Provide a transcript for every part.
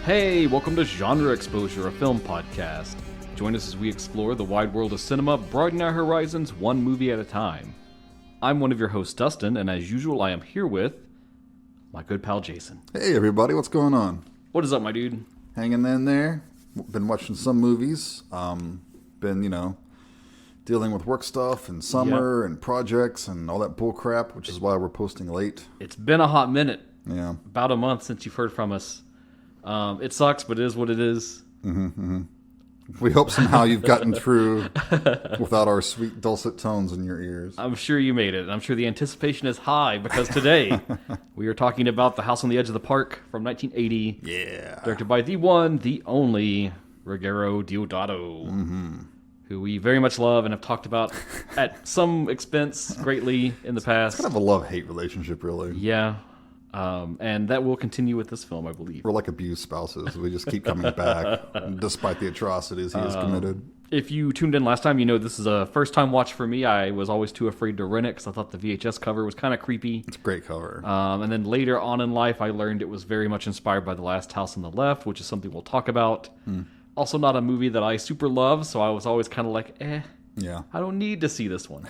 Hey, welcome to Genre Exposure, a film podcast. Join us as we explore the wide world of cinema, broadening our horizons one movie at a time. I'm one of your hosts, Dustin, and as usual, I am here with my good pal, Jason. Hey, everybody, what's going on? What is up, my dude? Hanging in there. Been watching some movies. Been, dealing with work stuff and summer and projects and all that bull crap, which is why we're posting late. It's been a hot minute. Yeah. About a month since you've heard from us. It sucks, but it is what it is. We hope somehow you've gotten through without our sweet dulcet tones in your ears. I'm sure you made it, and I'm sure the anticipation is high, because today we are talking about The House on the Edge of the Park from 1980. Yeah. Directed by the one, the only, Ruggero Deodato, who we very much love and have talked about at some expense greatly in the past. It's kind of a love-hate relationship, really. Yeah. And that will continue with this film, I believe. We're like abused spouses. We just keep coming back, despite the atrocities he has committed. If you tuned in last time, you know this is a first-time watch for me. I was always too afraid to rent it because I thought the VHS cover was kind of creepy. It's a great cover. And then later on in life, I learned it was very much inspired by The Last House on the Left, which is something we'll talk about. Also not a movie that I super love, so I was always kind of like, Yeah. I don't need to see this one.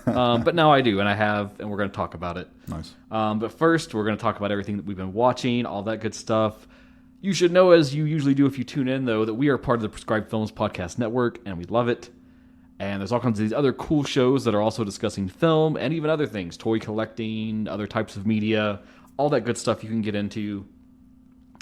But now I do, and I have, and we're going to talk about it. Nice. But first, we're going to talk about everything that we've been watching, all that good stuff. You should know, as you usually do if you tune in, though, that we are part of the Prescribed Films Podcast Network, and we love it. And there's all kinds of these other cool shows that are also discussing film and even other things, toy collecting, other types of media, all that good stuff you can get into.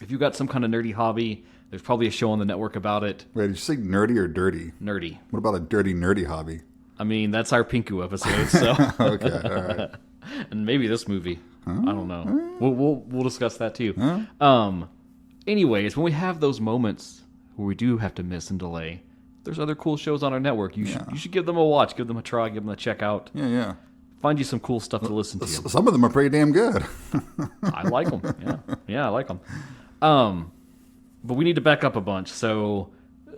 If you've got some kind of nerdy hobby, there's probably a show on the network about it. Wait, did you say nerdy or dirty? Nerdy. What about a dirty, nerdy hobby? I mean, that's our Pinku episode, so. Okay, all right. And maybe this movie. I don't know. We'll discuss that too. Anyways, when we have those moments where we do have to miss and delay, there's other cool shows on our network. You should give them a watch, give them a try, give them a check out. Yeah. Find you some cool stuff to listen to. Some of them are pretty damn good. I like them. Yeah, I like them. But we need to back up a bunch. So,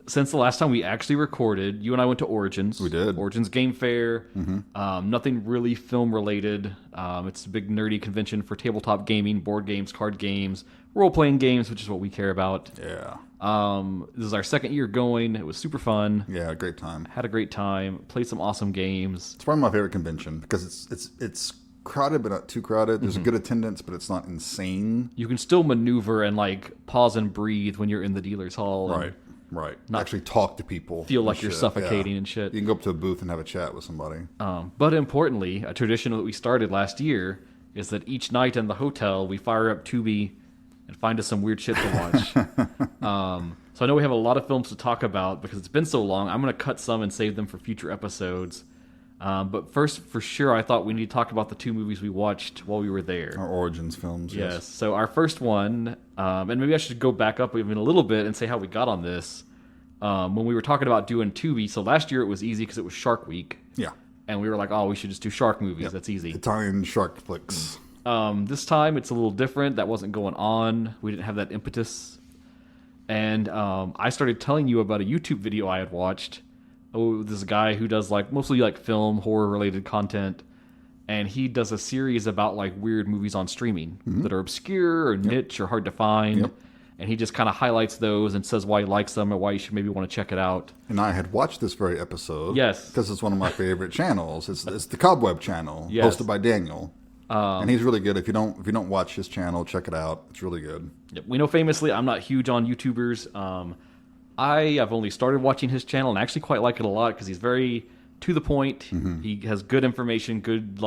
since the last time we actually recorded, you and I went to Origins. We did. Origins Game Fair. Nothing really film related. It's a big nerdy convention for tabletop gaming, board games, card games, role-playing games, which is what we care about. Yeah. This is our second year going. It was super fun. Yeah, great time. Had a great time. Played some awesome games. It's probably my favorite convention because it's crowded but not too crowded. There's a good attendance, but it's not insane. You can still maneuver and pause and breathe when you're in the dealer's hall. Right. Not actually talk to people. Feel like you're suffocating and shit. You can go up to a booth and have a chat with somebody. But importantly, a tradition that we started last year is that each night in the hotel we fire up Tubi and find us some weird shit to watch. So I know we have a lot of films to talk about because it's been so long. I'm going to cut some and save them for future episodes. But first, for sure, I thought we need to talk about the two movies we watched while we were there. Our Origins films, yes. So our first one, and maybe I should go back up even a little bit and say how we got on this. When we were talking about doing Tubi, so last year it was easy because it was Shark Week. Yeah. And we were like, we should just do shark movies. Yep. That's easy. Italian shark flicks. This time it's a little different. That wasn't going on. We didn't have that impetus. And I started telling you about a YouTube video I had watched. This guy who does mostly film horror related content, and he does a series about weird movies on streaming that are obscure or niche or hard to find, and he just kind of highlights those and says why he likes them or why you should maybe want to check it out. And I had watched this very episode. Yes, because it's one of my favorite channels. It's the Cobweb channel, hosted by Daniel, and he's really good. If you don't watch his channel, check it out. It's really good. Yep. We know famously I'm not huge on YouTubers. I have only started watching his channel and actually quite like it a lot because he's very to the point. He has good information, good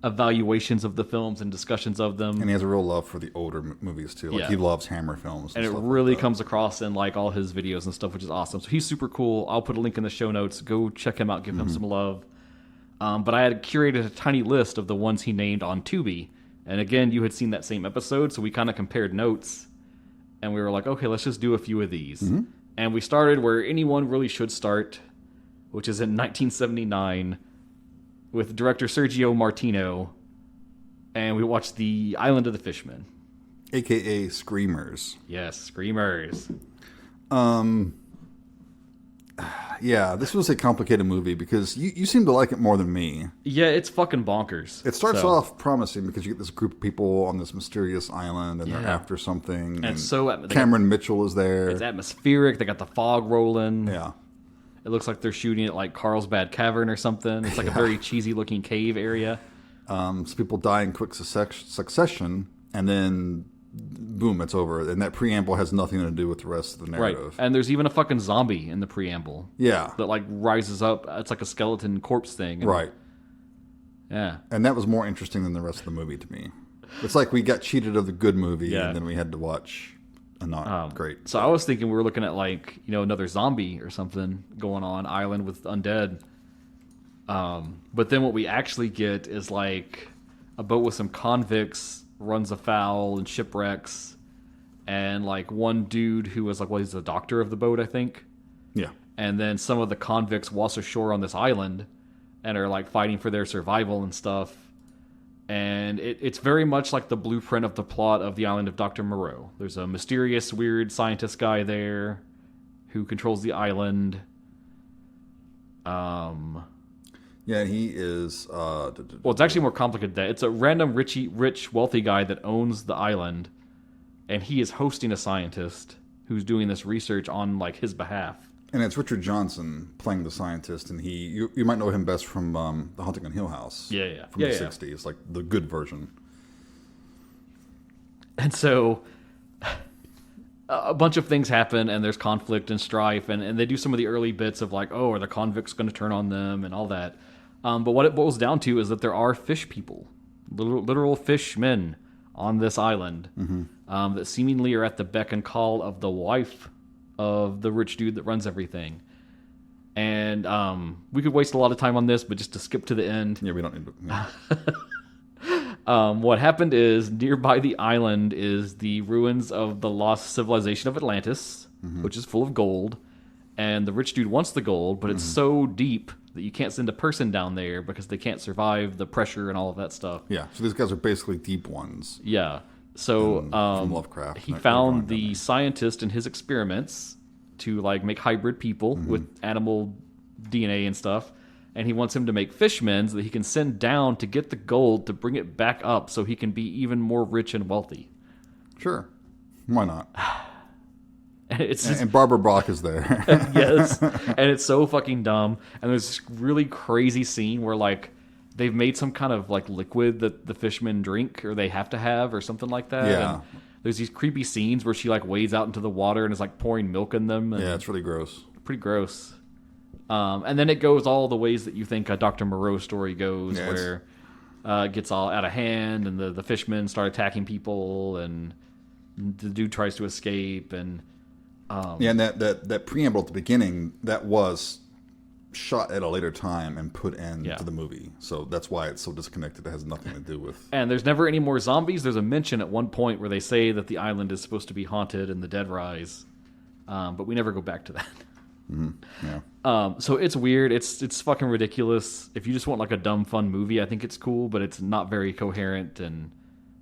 evaluations of the films and discussions of them. And he has a real love for the older movies too. He loves Hammer films. And it really comes across in all his videos and stuff, which is awesome. So he's super cool. I'll put a link in the show notes. Go check him out. Give him some love. But I had curated a tiny list of the ones he named on Tubi. And again, you had seen that same episode, so we kind of compared notes. And we were like, okay, let's just do a few of these. And we started where anyone really should start, which is in 1979 with director Sergio Martino. And we watched The Island of the Fishermen. A.K.A. Screamers. Yes, Screamers. Yeah, this was a complicated movie because you seem to like it more than me. Yeah, it's fucking bonkers. It starts off promising because you get this group of people on this mysterious island and they're after something. And so Cameron Mitchell is there. It's atmospheric. They got the fog rolling. Yeah. It looks like they're shooting at like Carlsbad Cavern or something. It's like a very cheesy looking cave area. So people die in quick succession, and then boom, it's over. And that preamble has nothing to do with the rest of the narrative. Right. And there's even a fucking zombie in the preamble. Yeah. That like rises up. It's like a skeleton corpse thing. Right. Yeah. And that was more interesting than the rest of the movie to me. It's like we got cheated of the good movie, and then we had to watch a not great. So I was thinking we were looking at like, another zombie or something going on, island with undead. But then what we actually get is like a boat with some convicts runs afoul and shipwrecks, and like one dude who was like, well, he's the doctor of the boat, I think. Yeah. And then some of the convicts wash ashore on this island and are like fighting for their survival and stuff. And it's very much like the blueprint of the plot of the island of Dr. Moreau. There's a mysterious, weird scientist guy there who controls the island. Yeah, he is... well, it's actually more complicated than that. It's a random rich, wealthy guy that owns the island, and he is hosting a scientist who's doing this research on like his behalf. And it's Richard Johnson playing the scientist, and you might know him best from The Haunting on Hill House. Yeah. From the 60s, like the good version. And so a bunch of things happen, and there's conflict and strife, and they do some of the early bits of like, oh, are the convicts going to turn on them and all that. But what it boils down to is that there are fish people, literal fish men on this island that seemingly are at the beck and call of the wife of the rich dude that runs everything. And we could waste a lot of time on this, but just to skip to the end. Yeah, we don't need to. Yeah. What happened is nearby the island is the ruins of the lost civilization of Atlantis, which is full of gold. And the rich dude wants the gold, but it's so deep that you can't send a person down there because they can't survive the pressure and all of that stuff. Yeah, so these guys are basically deep ones. Yeah. So from Lovecraft, he found the scientist in his experiments to like make hybrid people with animal DNA and stuff, and he wants him to make fishmen so that he can send down to get the gold to bring it back up so he can be even more rich and wealthy. Sure, why not? And Barbara Bach is there. Yes, and it's so fucking dumb. And there's this really crazy scene where like they've made some kind of like liquid that the fishmen drink or they have to have or something like that. Yeah. And there's these creepy scenes where she like wades out into the water and is like pouring milk in them. And yeah, it's really gross. Pretty gross. And then it goes all the ways that you think a Dr. Moreau story goes, where it gets all out of hand and the fishmen start attacking people and the dude tries to escape. And and that preamble at the beginning, that was shot at a later time and put into the movie. So that's why it's so disconnected. It has nothing to do with... And there's never any more zombies. There's a mention at one point where they say that the island is supposed to be haunted and the dead rise. But we never go back to that. Yeah. So it's weird. It's fucking ridiculous. If you just want like a dumb, fun movie, I think it's cool, but it's not very coherent and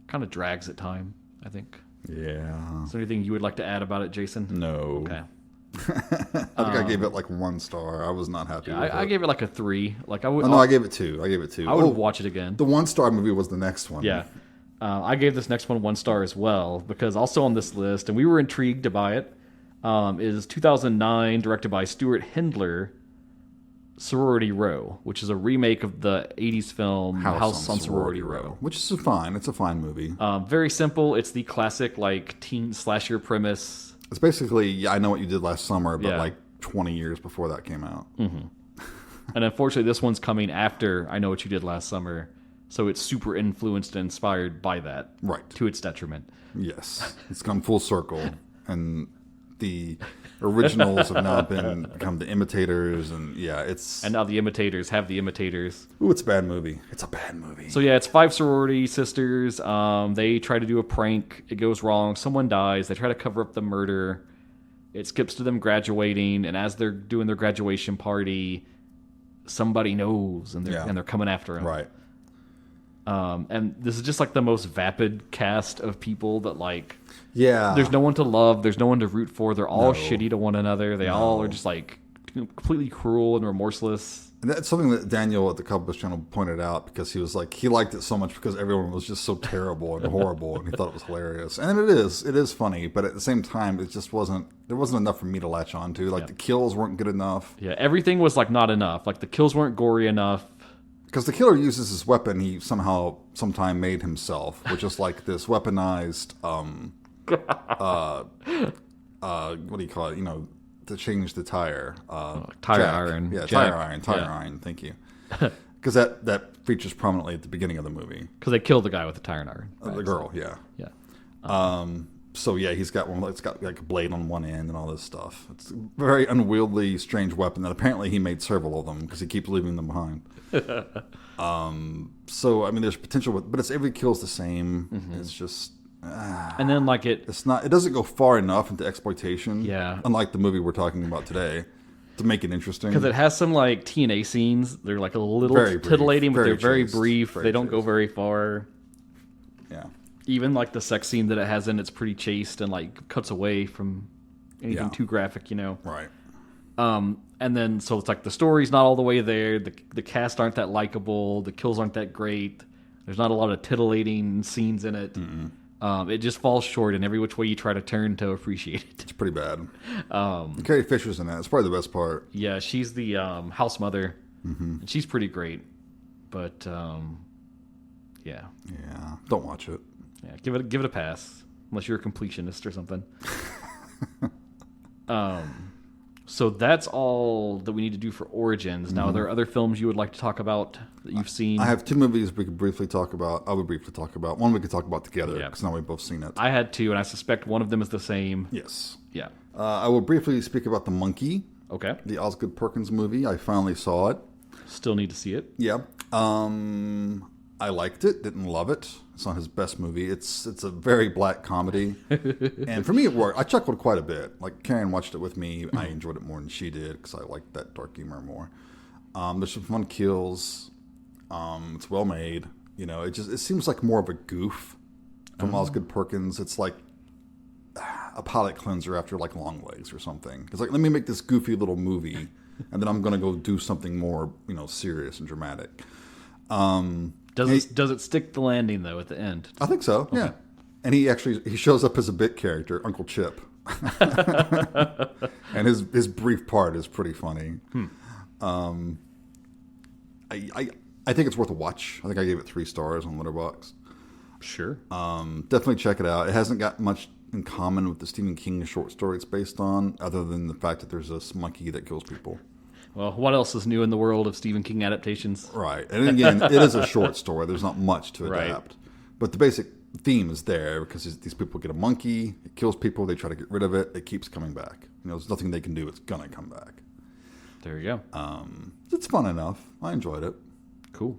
kind of drags at time, I think. Yeah. Is there anything you would like to add about it, Jason? No. Okay. I think I gave it like 1 star. I was not happy with it. I gave it like a 3. Like I would. Oh, no, I gave it 2. I would watch it again. The 1-star movie was the next one. Yeah. I gave this next one 1 star as well because also on this list, and we were intrigued by it, is 2009, directed by Stuart Hindler, Sorority Row, which is a remake of the 80s film House on Sorority Row. Which is fine. It's a fine movie. Very simple. It's the classic like teen slasher premise. It's basically, I Know What You Did Last Summer, but like 20 years before that came out. Mm-hmm. And unfortunately, this one's coming after I Know What You Did Last Summer, so it's super influenced and inspired by that. Right. To its detriment. Yes. It's gone full circle. And the originals have now become the imitators, and it's... And now the imitators have the imitators. Ooh, it's a bad movie. It's a bad movie. So yeah, it's 5 sorority sisters. They try to do a prank. It goes wrong. Someone dies. They try to cover up the murder. It skips to them graduating, and as they're doing their graduation party, somebody knows, and they're coming after them. Right. And this is just like the most vapid cast of people that like... Yeah. There's no one to love. There's no one to root for. They're all shitty to one another. They all are just like completely cruel and remorseless. And that's something that Daniel at the Comic Books Channel pointed out, because he was like, he liked it so much because everyone was just so terrible and horrible, and he thought it was hilarious. And it is funny, but at the same time, it just wasn't enough for me to latch on to. Like, the kills weren't good enough. Yeah, everything was like not enough. Like, the kills weren't gory enough. Because the killer uses this weapon he sometime made himself, which is like this weaponized, what do you call it? You know, to change the tire. Tire iron. Yeah, jack. tire iron. Thank you. Because that features prominently at the beginning of the movie. Because they killed the guy with the tire iron. Right? The girl, yeah. Yeah. So yeah, he's got one. It's got like a blade on one end and all this stuff. It's a very unwieldy, strange weapon that apparently he made several of them because he keeps leaving them behind. So I mean, there's potential, but it's every kill's the same. Mm-hmm. It's just. And then like it's not. It doesn't go far enough into exploitation. Yeah. Unlike the movie we're talking about today, to make it interesting. Because it has some like TNA scenes. They're like a little titillating, but they're very brief. They don't go very far. Yeah. Even like the sex scene that it has in, it's pretty chaste and like cuts away from anything too graphic, you know. Right. And then so it's like the story's not all the way there. The cast aren't that likable. The kills aren't that great. There's not a lot of tittillating scenes in it. Mm-mm. It just falls short in every which way you try to turn to appreciate it. It's pretty bad. Carrie Fisher's in that. It's probably the best part. Yeah, she's the house mother. Mm-hmm. And she's pretty great. But, yeah. Yeah, don't watch it. Yeah, give it a pass. Unless you're a completionist or something. So that's all that we need to do for Origins. Now, are there other films you would like to talk about that you've seen? I have two movies we could briefly talk about. I would briefly talk about. One we could talk about together, because now we've both seen it. I had two, and I suspect one of them is the same. Yes. Yeah. I will briefly speak about The Monkey. Okay. The Osgood Perkins movie. I finally saw it. Still need to see it. Yeah. I liked it. Didn't love it. It's not his best movie. It's a very black comedy. And for me, it worked. I chuckled quite a bit. Like, Karen watched it with me. I enjoyed it more than she did because I liked that dark humor more. There's some fun kills. It's well made. You know, it seems like more of a goof from Osgood Perkins. It's like a palate cleanser after like Long Legs or something. It's like, let me make this goofy little movie, and then I'm going to go do something more, you know, serious and dramatic. Does it stick the landing though at the end? I think so. Okay. Yeah, and he shows up as a bit character, Uncle Chip, and his brief part is pretty funny. I think it's worth a watch. I think I gave it 3 stars on Letterboxd. Sure. Definitely check it out. It hasn't got much in common with the Stephen King short story it's based on, other than the fact that there's this monkey that kills people. Well, what else is new in the world of Stephen King adaptations? Right. And again, it is a short story. There's not much to adapt. Right. But the basic theme is there because these people get a monkey, it kills people, they try to get rid of it, it keeps coming back. You know, there's nothing they can do, it's going to come back. There you go. It's fun enough. I enjoyed it. Cool.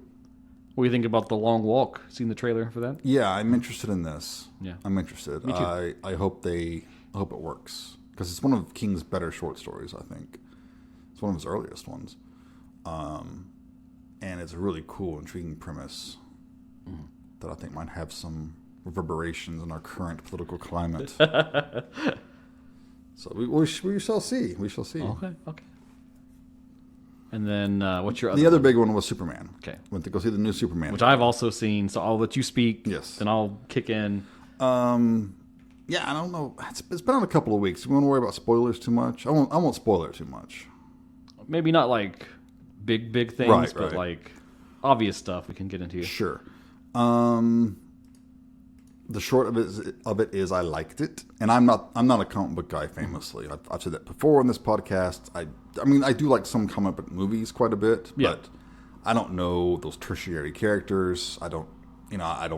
What do you think about The Long Walk? Seen the trailer for that? Yeah, I'm interested in this. Yeah. I'm interested. Me too. I hope it works. Because it's one of King's better short stories, I think. It's one of his earliest ones. And it's a really cool, intriguing premise that I think might have some reverberations in our current political climate. So we shall see. We shall see. Okay. And then what's your other The other big one was Superman. Okay. Went to go see the new Superman. Which I've also seen, so I'll let you speak. Yes. Then I'll kick in. Yeah, I don't know. It's been on a couple of weeks. We won't worry about spoilers too much. I won't spoil it too much. Maybe not like big things, but like obvious stuff we can get into. Sure. The short of it is I liked it, and I'm not a comic book guy famously. I've said that before on this podcast. I mean I do like some comic book movies quite a bit, but I don't know those tertiary characters. I don't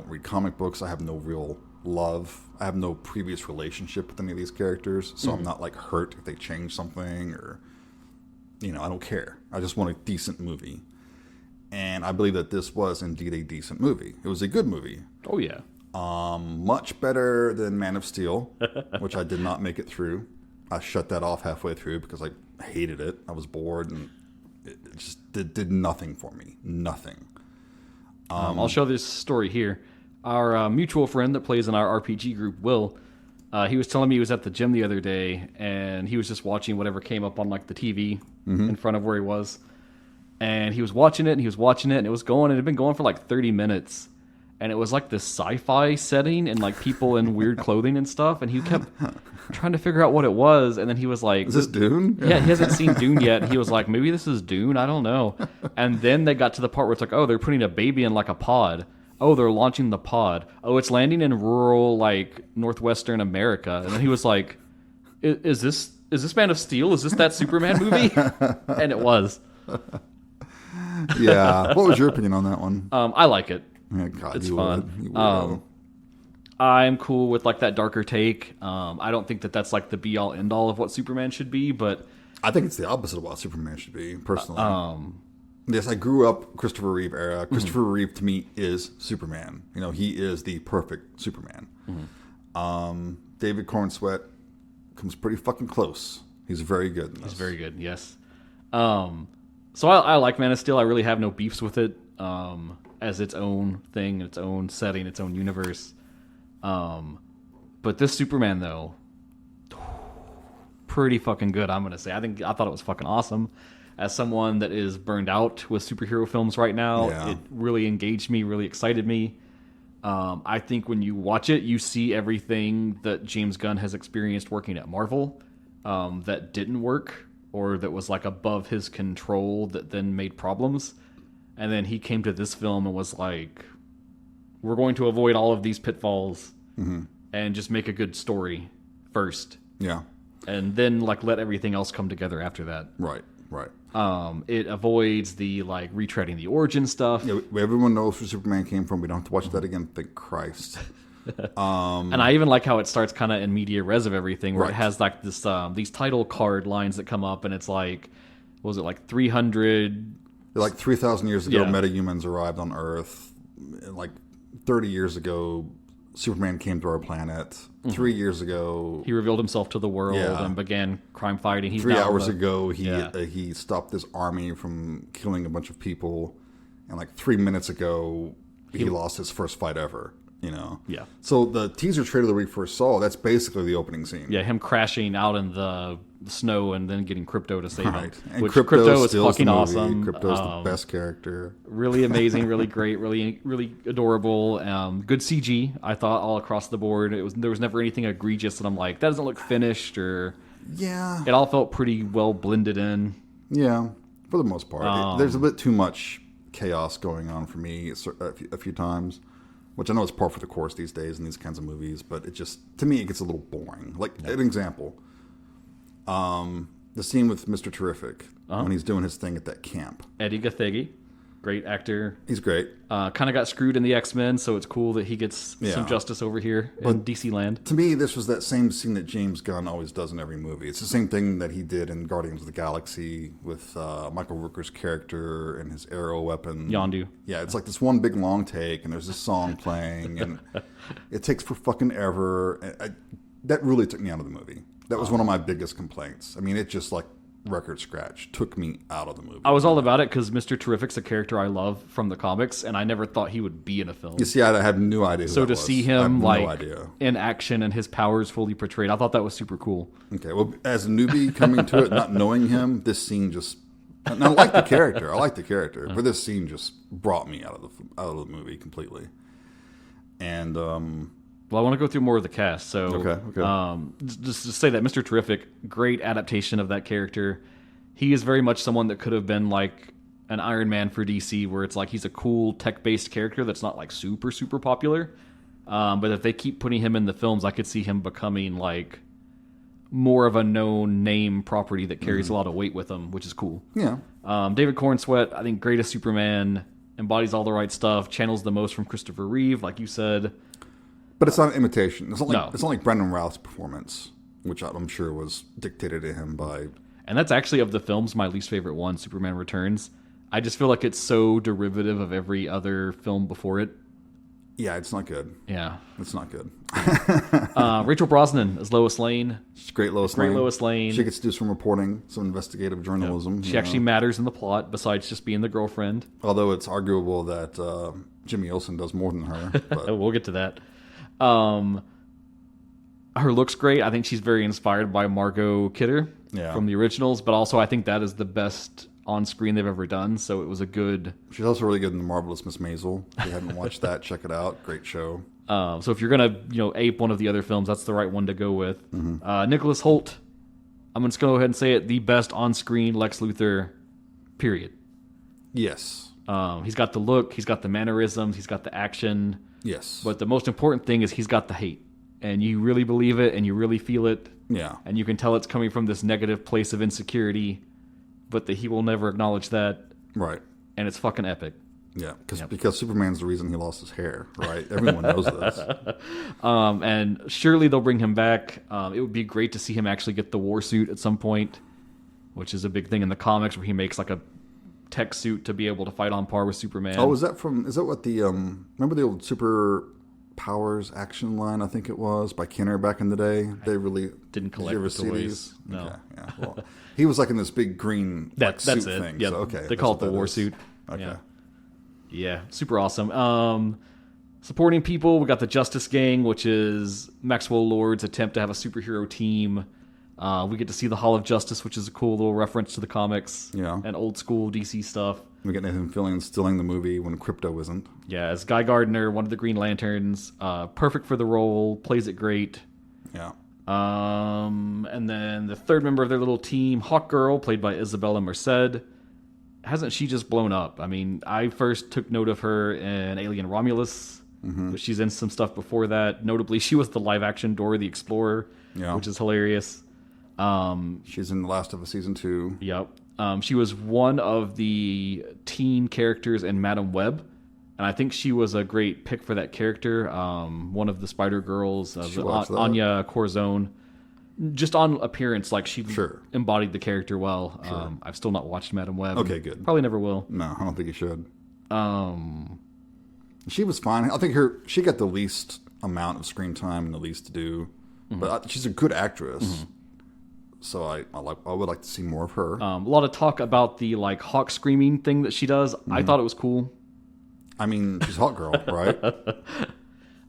read comic books. I have no real love. I have no previous relationship with any of these characters, so I'm not like hurt if they change something or. I don't care. I just want a decent movie. And I believe that this was indeed a decent movie. It was a good movie. Oh, yeah. Much better than Man of Steel, which I did not make it through. I shut that off halfway through because I hated it. I was bored, and it just did nothing for me. Nothing. I'll show this story here. Our mutual friend that plays in our RPG group, Will, He was telling me he was at the gym the other day, and he was just watching whatever came up on like the TV in front of where he was. And he was watching it, and it was going, and it had been going for like 30 minutes. And it was like this sci-fi setting and like people in weird clothing and stuff. And he kept trying to figure out what it was. And then he was like, "Is this Dune?" Yeah, he hasn't seen Dune yet. He was like, maybe this is Dune. I don't know. And then they got to the part where it's like, oh, they're putting a baby in like a pod. Oh, they're launching the pod. Oh, it's landing in rural like northwestern America. And then he was like, is this Man of Steel? Is this that Superman movie? And it was. Yeah. What was your opinion on that one? I like it. Yeah, God, It's you fun. would. You would. I'm cool with like that darker take. I don't think that that's like the be all end all of what Superman should be, but I think it's the opposite of what Superman should be, personally. Yes, I grew up Christopher Reeve era. Christopher Reeve to me is Superman. You know, he is the perfect Superman. David Cornsweet comes pretty fucking close. He's very good in this. He's very good, yes. So I like Man of Steel. I really have no beefs with it as its own thing, its own setting, its own universe. But this Superman, though, pretty fucking good, I'm going to say. I thought it was fucking awesome. As someone that is burned out with superhero films right now, It really engaged me, really excited me. I think when you watch it, you see everything that James Gunn has experienced working at Marvel that didn't work or that was like above his control that then made problems. And then he came to this film and was like, we're going to avoid all of these pitfalls and just make a good story first. Yeah. And then like let everything else come together after that. Right. It avoids the like retreading the origin stuff. Yeah, everyone knows where Superman came from. We don't have to watch that again. Thank Christ. And I even like how it starts kind of in media res of everything, where it has like this these title card lines that come up, and it's like, what was it, like 300? Like 3,000 years ago, Yeah. metahumans arrived on Earth. Like 30 years ago, Superman came to our planet. 3 years ago, He revealed himself to the world and began crime fighting. He's 3 now hours the- ago, he stopped this army from killing a bunch of people, and like 3 minutes ago, he lost his first fight ever. You know. Yeah. So the teaser trailer that we first saw, that's basically the opening scene. Yeah, him crashing out in the snow and then getting Crypto to save him. Right. And Which Crypto Crypto is steals fucking the movie. awesome. Crypto's the best character. Really amazing, really great, really adorable. Good CG, I thought, all across the board. There was never anything egregious that I'm like, that doesn't look finished, or Yeah. it all felt pretty well blended in. Yeah, for the most part. There's a bit too much chaos going on for me a few times, which I know is par for the course these days in these kinds of movies, but it just, to me, it gets a little boring. Like, an example, the scene with Mr. Terrific, when he's doing his thing at that camp. Eddie Gathegi, great actor. He's great. Kind of got screwed in the X-Men, so it's cool that he gets some justice over here in DC land. To me, this was that same scene that James Gunn always does in every movie. It's the same thing that he did in Guardians of the Galaxy with Michael Rooker's character and his arrow weapon. Yondu. Yeah, it's like this one big long take, and there's this song playing, and it takes for fucking ever. That really took me out of the movie. That was one of my biggest complaints. I mean, it just like record scratch took me out of the movie. I was all about it because Mr. Terrific's a character I love from the comics, and I never thought he would be in a film. You see, I had no idea. So to see him no like idea. in action and his powers fully portrayed, I thought that was super cool. Okay, well, as a newbie coming to it, not knowing him, this scene just. And I like the character. But this scene just brought me out of the movie completely. And Well, I want to go through more of the cast. So, Okay. Just to say that Mr. Terrific, great adaptation of that character. He is very much someone that could have been like an Iron Man for DC, where it's like he's a cool tech-based character that's not like super popular. But if they keep putting him in the films, I could see him becoming like more of a known name property that carries a lot of weight with him, which is cool. yeah. David Cornsweet, I think greatest Superman, embodies all the right stuff, channels the most from Christopher Reeve, like you said. But it's not an imitation. It's not like No. it's not like Brendan Routh's performance, which I'm sure was dictated to him by. And that's actually, of the films, my least favorite one, Superman Returns. I just feel like it's so derivative of every other film before it. Yeah, it's not good. Yeah. It's not good. Rachel Brosnan as Lois Lane. She's great, Lois Lane. Lois Lane. She gets to do some reporting, some investigative journalism. She actually matters in the plot, besides just being the girlfriend. Although it's arguable that Jimmy Olsen does more than her. But We'll get to that. her looks great. I think she's very inspired by Margot Kidder from the originals, but also I think that is the best on screen they've ever done. So it was a good. She's also really good in The Marvelous Miss Maisel. If you haven't watched that, check it out. Great show. So if you're gonna ape one of the other films, that's the right one to go with. Nicholas Hoult. I'm just gonna go ahead and say it: the best on screen Lex Luthor. Period. Yes. He's got the look. He's got the mannerisms. He's got the action. Yes. But the most important thing is he's got the hate. And you really believe it, and you really feel it. Yeah. And you can tell it's coming from this negative place of insecurity, but that he will never acknowledge that. Right. And it's fucking epic. Yeah, because Superman's the reason he lost his hair, right? Everyone knows this. And surely they'll bring him back. It would be great to see him actually get the war suit at some point, which is a big thing in the comics where he makes like a tech suit to be able to fight on par with Superman. Oh, is that what the, remember the old Super Powers action line, I think it was, by Kenner back in the day? They really didn't collect the toys. No. Okay, yeah. Well, he was like in this big green that's suit it. thing. Yeah, so, okay, they call it the war suit. Okay. Yeah, super awesome. Supporting people, we got the Justice Gang, which is Maxwell Lord's attempt to have a superhero team. We get to see the Hall of Justice, which is a cool little reference to the comics and old school DC stuff. We get Nathan Fillion stealing the movie when Crypto isn't. Yeah, as Guy Gardner, one of the Green Lanterns, perfect for the role, plays it great. Yeah. And then the third member of their little team, Hawkgirl, played by Isabella Merced. Hasn't she just blown up? I mean, I first took note of her in Alien Romulus, but she's in some stuff before that. Notably, she was the live-action Dora the Explorer, which is hilarious. She's in The Last of Us Season 2. Yep. She was one of the teen characters in Madam Web, and I think she was a great pick for that character. One of the Spider Girls, Anya Corzone. Just on appearance, like she embodied the character well. I've still not watched Madam Web. Okay, good. Probably never will. No, I don't think you should. She was fine. I think she got the least amount of screen time and the least to do, but she's a good actress. So I would like to see more of her. A lot of talk about the like hawk screaming thing that she does. I thought it was cool. I mean, she's Hawkgirl, right?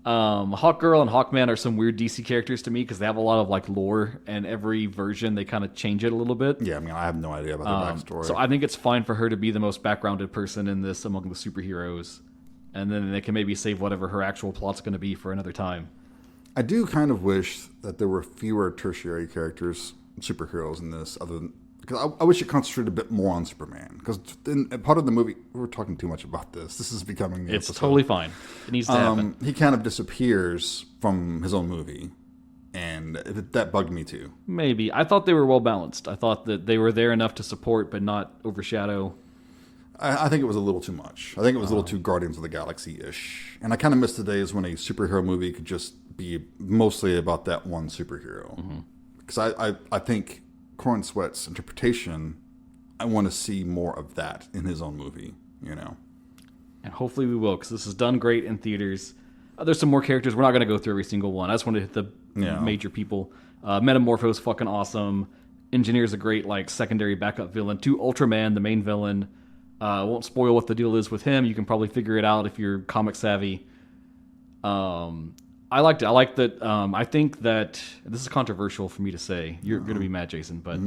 Hawkgirl and Hawkman are some weird DC characters to me because they have a lot of like lore, and every version they kind of change it a little bit. Yeah, I mean, I have no idea about their backstory. So I think it's fine for her to be the most backgrounded person in this among the superheroes, and then they can maybe save whatever her actual plot's going to be for another time. I do kind of wish that there were fewer tertiary characters, superheroes in this, other than because I wish it concentrated a bit more on Superman. Because part of the movie, we're talking too much about this. This is becoming the It's episode. totally fine. It needs to happen. He kind of disappears from his own movie, and that bugged me too. Maybe. I thought they were well balanced. I thought that they were there enough to support, but not overshadow. I think it was a little too much. I think it was a little too Guardians of the Galaxy-ish. And I kind of miss the days when a superhero movie could just be mostly about that one superhero. Because I think Corn Sweat's interpretation, I want to see more of that in his own movie, you know. And hopefully we will, because this is done great in theaters. There's some more characters. We're not going to go through every single one. I just want to hit the major people. Metamorpho's fucking awesome. Engineer's a great like secondary backup villain to Ultraman, the main villain. Won't spoil what the deal is with him. You can probably figure it out if you're comic savvy. I liked it. I like that. I think that this is controversial for me to say. You're going to be mad, Jason, but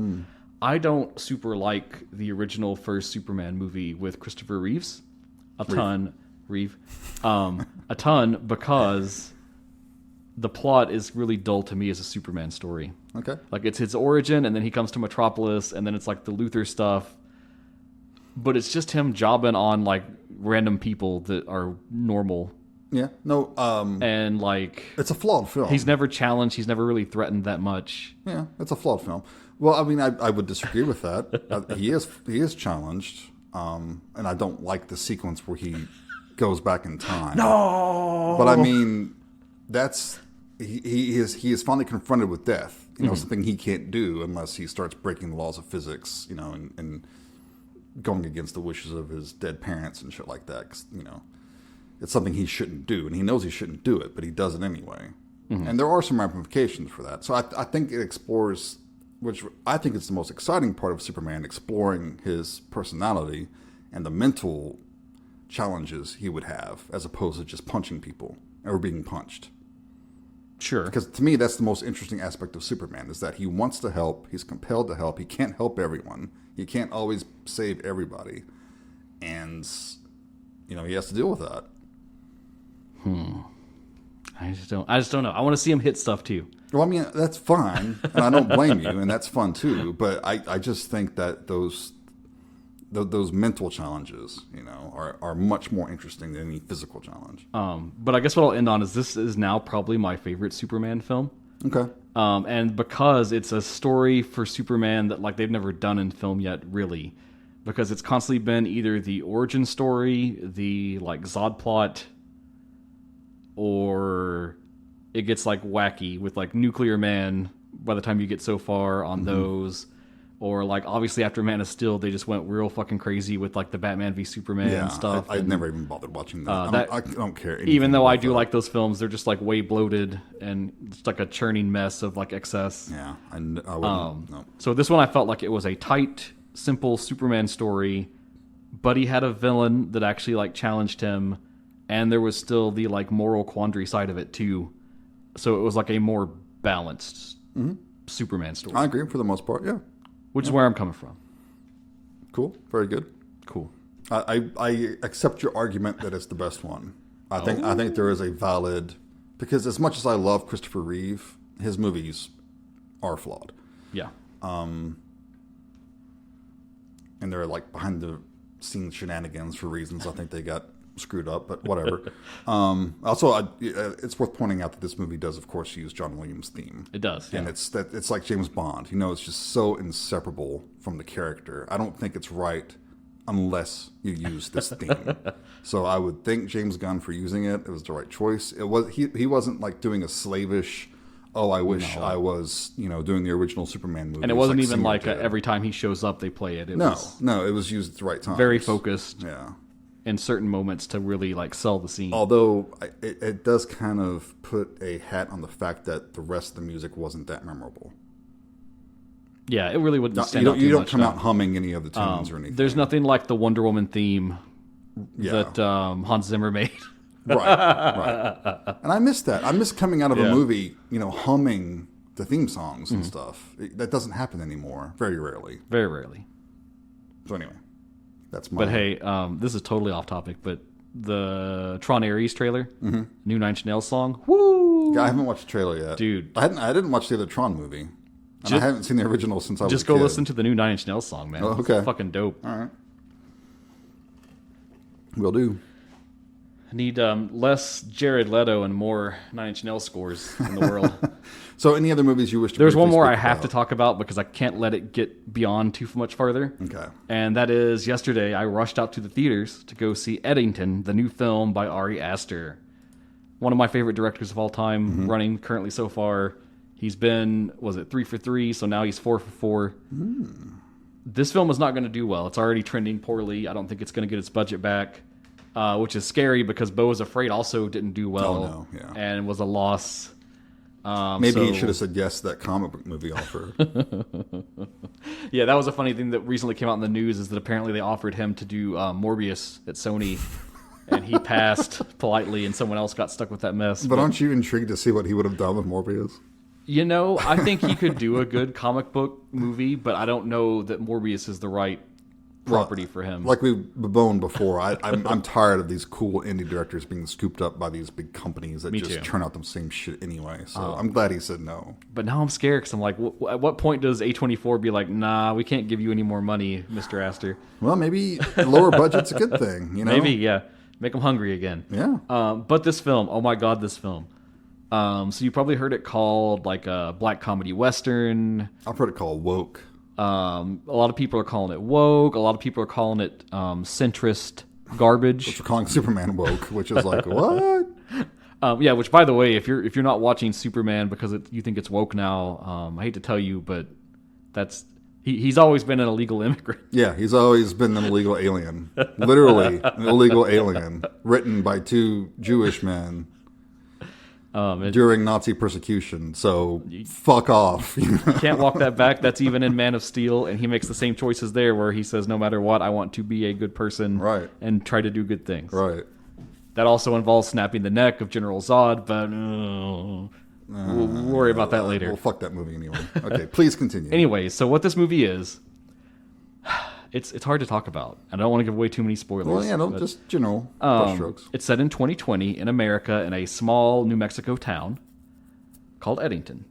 I don't super like the original first Superman movie with Christopher Reeves. A ton, because the plot is really dull to me as a Superman story. Okay. Like it's his origin, and then he comes to Metropolis, and then it's like the Luthor stuff. But it's just him jobbing on like random people that are normal. Yeah. No. And like it's a flawed film. He's never challenged. He's never really threatened that much. Yeah, it's a flawed film. Well, I mean, I would disagree with that. He is challenged, and I don't like the sequence where he goes back in time. No. But I mean, he is finally confronted with death. You know, something he can't do unless he starts breaking the laws of physics. You know, and going against the wishes of his dead parents and shit like that. 'Cause, you know, it's something he shouldn't do, and he knows he shouldn't do it, but he does it anyway. And there are some ramifications for that. So I think it explores, which I think is the most exciting part of Superman, exploring his personality and the mental challenges he would have, as opposed to just punching people or being punched. Sure. Because to me, that's the most interesting aspect of Superman, is that he wants to help. He's compelled to help. He can't help everyone. He can't always save everybody. And, he has to deal with that. I just don't know. I want to see him hit stuff too. Well, I mean, that's fine. And I don't blame you. And that's fun too. But I just think that those mental challenges, are much more interesting than any physical challenge. But I guess what I'll end on is this is now probably my favorite Superman film. Okay. And because it's a story for Superman that they've never done in film yet, really, because it's constantly been either the origin story, the Zod plot, or it gets wacky with Nuclear Man by the time you get so far on those. Or obviously after Man of Steel, they just went real fucking crazy with the Batman v Superman stuff. I never even bothered watching that. I don't care. Even though I do like those films, they're just way bloated and it's a churning mess of excess. Yeah, I wouldn't. No. So this one I felt like it was a tight, simple Superman story, but he had a villain that actually challenged him, and there was still the moral quandary side of it too. So it was a more balanced Superman story. I agree for the most part. Yeah. Which is where I'm coming from. Cool. Very good. Cool. I accept your argument that it's the best one. I think there is a valid, because as much as I love Christopher Reeve, his movies are flawed. Yeah. And they're behind the scenes shenanigans for reasons I think they got screwed up, but whatever. Also, it's worth pointing out that this movie does, of course, use John Williams' theme. It does, yeah. And it's like James Bond. It's just so inseparable from the character. I don't think it's right unless you use this theme. So I would thank James Gunn for using it. It was the right choice. It was he wasn't doing a slavish, I wish I was doing the original Superman movie. And it wasn't even every time he shows up they play it. It was used at the right time. Very focused. Yeah. In certain moments to really sell the scene. Although it does kind of put a hat on the fact that the rest of the music wasn't that memorable. Yeah, it really wouldn't stand out too much. You don't come out humming any of the tunes or anything. There's nothing like the Wonder Woman theme that Hans Zimmer made. Right. And I miss that. I miss coming out of a movie, humming the theme songs and stuff. That doesn't happen anymore. Very rarely. Very rarely. So anyway. That's my. But hey, this is totally off topic, but the Tron Ares trailer, new Nine Inch Nails song, woo! Yeah, I haven't watched the trailer yet, dude. I didn't watch the other Tron movie. And I haven't seen the original since I was a kid. Just go listen to the new Nine Inch Nails song, man. Oh, okay. It's fucking dope. All right. Will do. I need less Jared Leto and more Nine Inch Nails scores in the world. So any other movies you wish to There's one more I have to talk about because I can't let it get beyond too much farther. Okay. And that is yesterday I rushed out to the theaters to go see Eddington, the new film by Ari Aster. One of my favorite directors of all time, running currently so far. He's been, 3 for 3, so now he's 4 for 4. This film is not going to do well. It's already trending poorly. I don't think it's going to get its budget back, which is scary because Beau is Afraid also didn't do well and was a loss. Maybe he should have said yes to that comic book movie offer. Yeah, that was a funny thing that recently came out in the news is that apparently they offered him to do Morbius at Sony, and he passed politely, and someone else got stuck with that mess. But aren't you intrigued to see what he would have done with Morbius? I think he could do a good comic book movie, but I don't know that Morbius is the right property for him. Like we've bemoaned before, I'm tired of these cool indie directors being scooped up by these big companies that just turn out the same shit anyway. So I'm glad he said no. But now I'm scared because I'm like, at what point does A24 be like, nah, we can't give you any more money, Mr. Aster? Well, maybe lower budget's a good thing, Maybe, yeah. Make them hungry again. Yeah. But this film, oh my God, this film. So you probably heard it called like a black comedy western. I've heard it called woke. A lot of people are calling it woke. A lot of people are calling it centrist garbage. Which we're calling Superman woke, which is like, what? Yeah, which by the way, if you're not watching Superman because you think it's woke now, I hate to tell you, but he's always been an illegal immigrant. Yeah, he's always been an illegal alien. Literally, an illegal alien written by two Jewish men. During Nazi persecution, so fuck off. You can't walk that back. That's even in Man of Steel, and he makes the same choices there where he says, no matter what, I want to be a good person and try to do good things. Right. That also involves snapping the neck of General Zod, but We'll worry about that later. Well, fuck that movie anyway. Okay, please continue. Anyway, so what this movie is, it's hard to talk about. I don't want to give away too many spoilers. Well, yeah, no, just general brushstrokes. It's set in 2020 in America in a small New Mexico town called Eddington.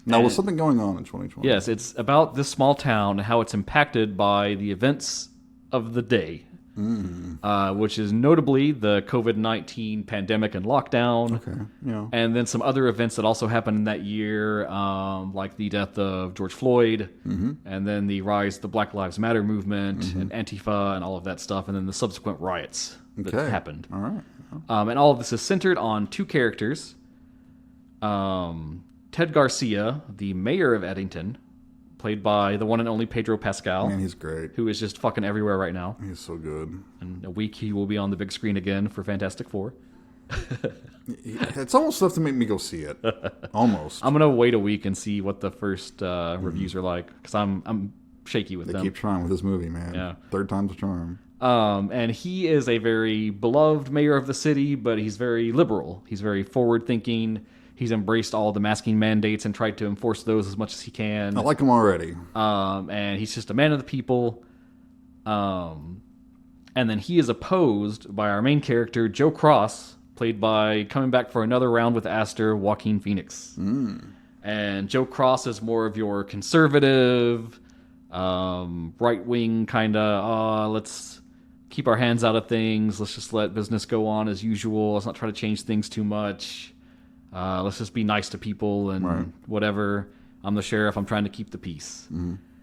Now, was something going on in 2020? Yes, it's about this small town and how it's impacted by the events of the day, which is notably the COVID-19 pandemic and lockdown. Okay, yeah. And then some other events that also happened in that year, like the death of George Floyd, and then the rise of the Black Lives Matter movement, and Antifa, and all of that stuff, and then the subsequent riots that happened. All right. And all of this is centered on two characters. Ted Garcia, the mayor of Eddington, played by the one and only Pedro Pascal. Man, he's great. Who is just fucking everywhere right now. He's so good. In a week, he will be on the big screen again for Fantastic Four. It's almost enough to make me go see it. Almost. I'm gonna wait a week and see what the first reviews are like, because I'm shaky with them. They keep trying with this movie, man. Yeah. Third time's a charm. And he is a very beloved mayor of the city, but he's very liberal. He's very forward-thinking. He's embraced all the masking mandates and tried to enforce those as much as he can. I like him already. And he's just a man of the people. And then he is opposed by our main character, Joe Cross, played by, coming back for another round with Astor, Joaquin Phoenix. And Joe Cross is more of your conservative, right-wing kind of, let's keep our hands out of things. Let's just let business go on as usual. Let's not try to change things too much. Let's just be nice to people and whatever. I'm the sheriff. I'm trying to keep the peace.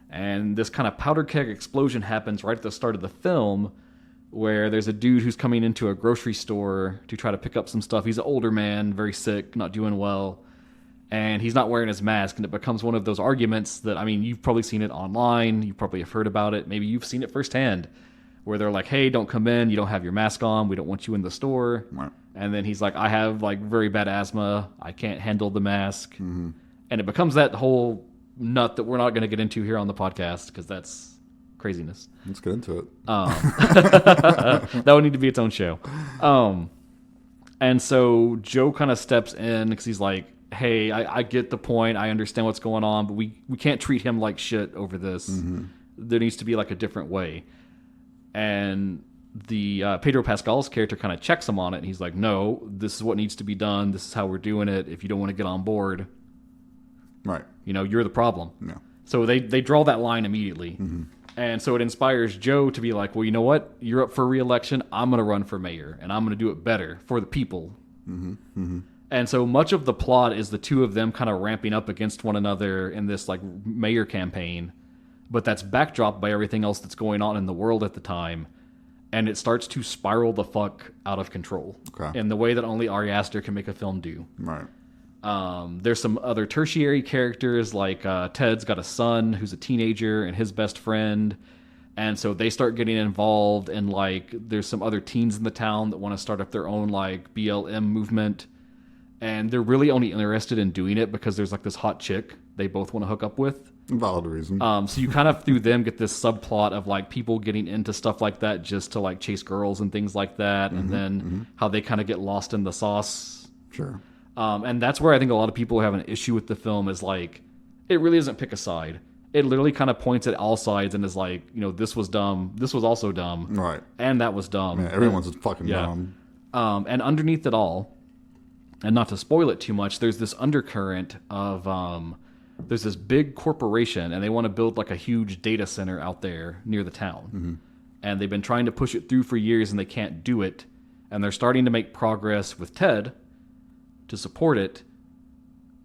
And this kind of powder keg explosion happens right at the start of the film, where there's a dude who's coming into a grocery store to try to pick up some stuff. He's an older man, very sick, not doing well. And he's not wearing his mask. And it becomes one of those arguments that, I mean, you've probably seen it online. You probably have heard about it. Maybe you've seen it firsthand, where they're like, hey, don't come in. You don't have your mask on. We don't want you in the store. And then he's like, I have like very bad asthma. I can't handle the mask. And it becomes that whole nut that we're not going to get into here on the podcast, because that's craziness. Let's get into it. That would need to be its own show. And so Joe kind of steps in because he's like, hey, I get the point. I understand what's going on, but we can't treat him like shit over this. There needs to be like a different way. And the Pedro Pascal's character kind of checks him on it, and he's like, no, this is what needs to be done. This is how we're doing it. If you don't want to get on board, you're the problem. Yeah. So they draw that line immediately. And so it inspires Joe to be like, well, you know what? You're up for re-election. I'm going to run for mayor, and I'm going to do it better for the people. And so much of the plot is the two of them kind of ramping up against one another in this like mayor campaign, but that's backdropped by everything else that's going on in the world at the time. And it starts to spiral the fuck out of control in the way that only Ari Aster can make a film do. There's some other tertiary characters, like Ted's got a son who's a teenager and his best friend. And so they start getting involved, and like there's some other teens in the town that want to start up their own like BLM movement. And they're really only interested in doing it because there's like this hot chick they both want to hook up with. Valid reason. So you kind of through them get this subplot of like people getting into stuff like that just to like chase girls and things like that, and then how they kind of get lost in the sauce. Sure. And that's where I think a lot of people have an issue with the film, is like it really doesn't pick a side. It literally kind of points at all sides and is like, this was dumb, this was also dumb, right? And that was dumb. Yeah, everyone's fucking dumb. And underneath it all, and not to spoil it too much, there's this undercurrent of there's this big corporation, and they want to build like a huge data center out there near the town. And they've been trying to push it through for years, and they can't do it. And they're starting to make progress with Ted to support it.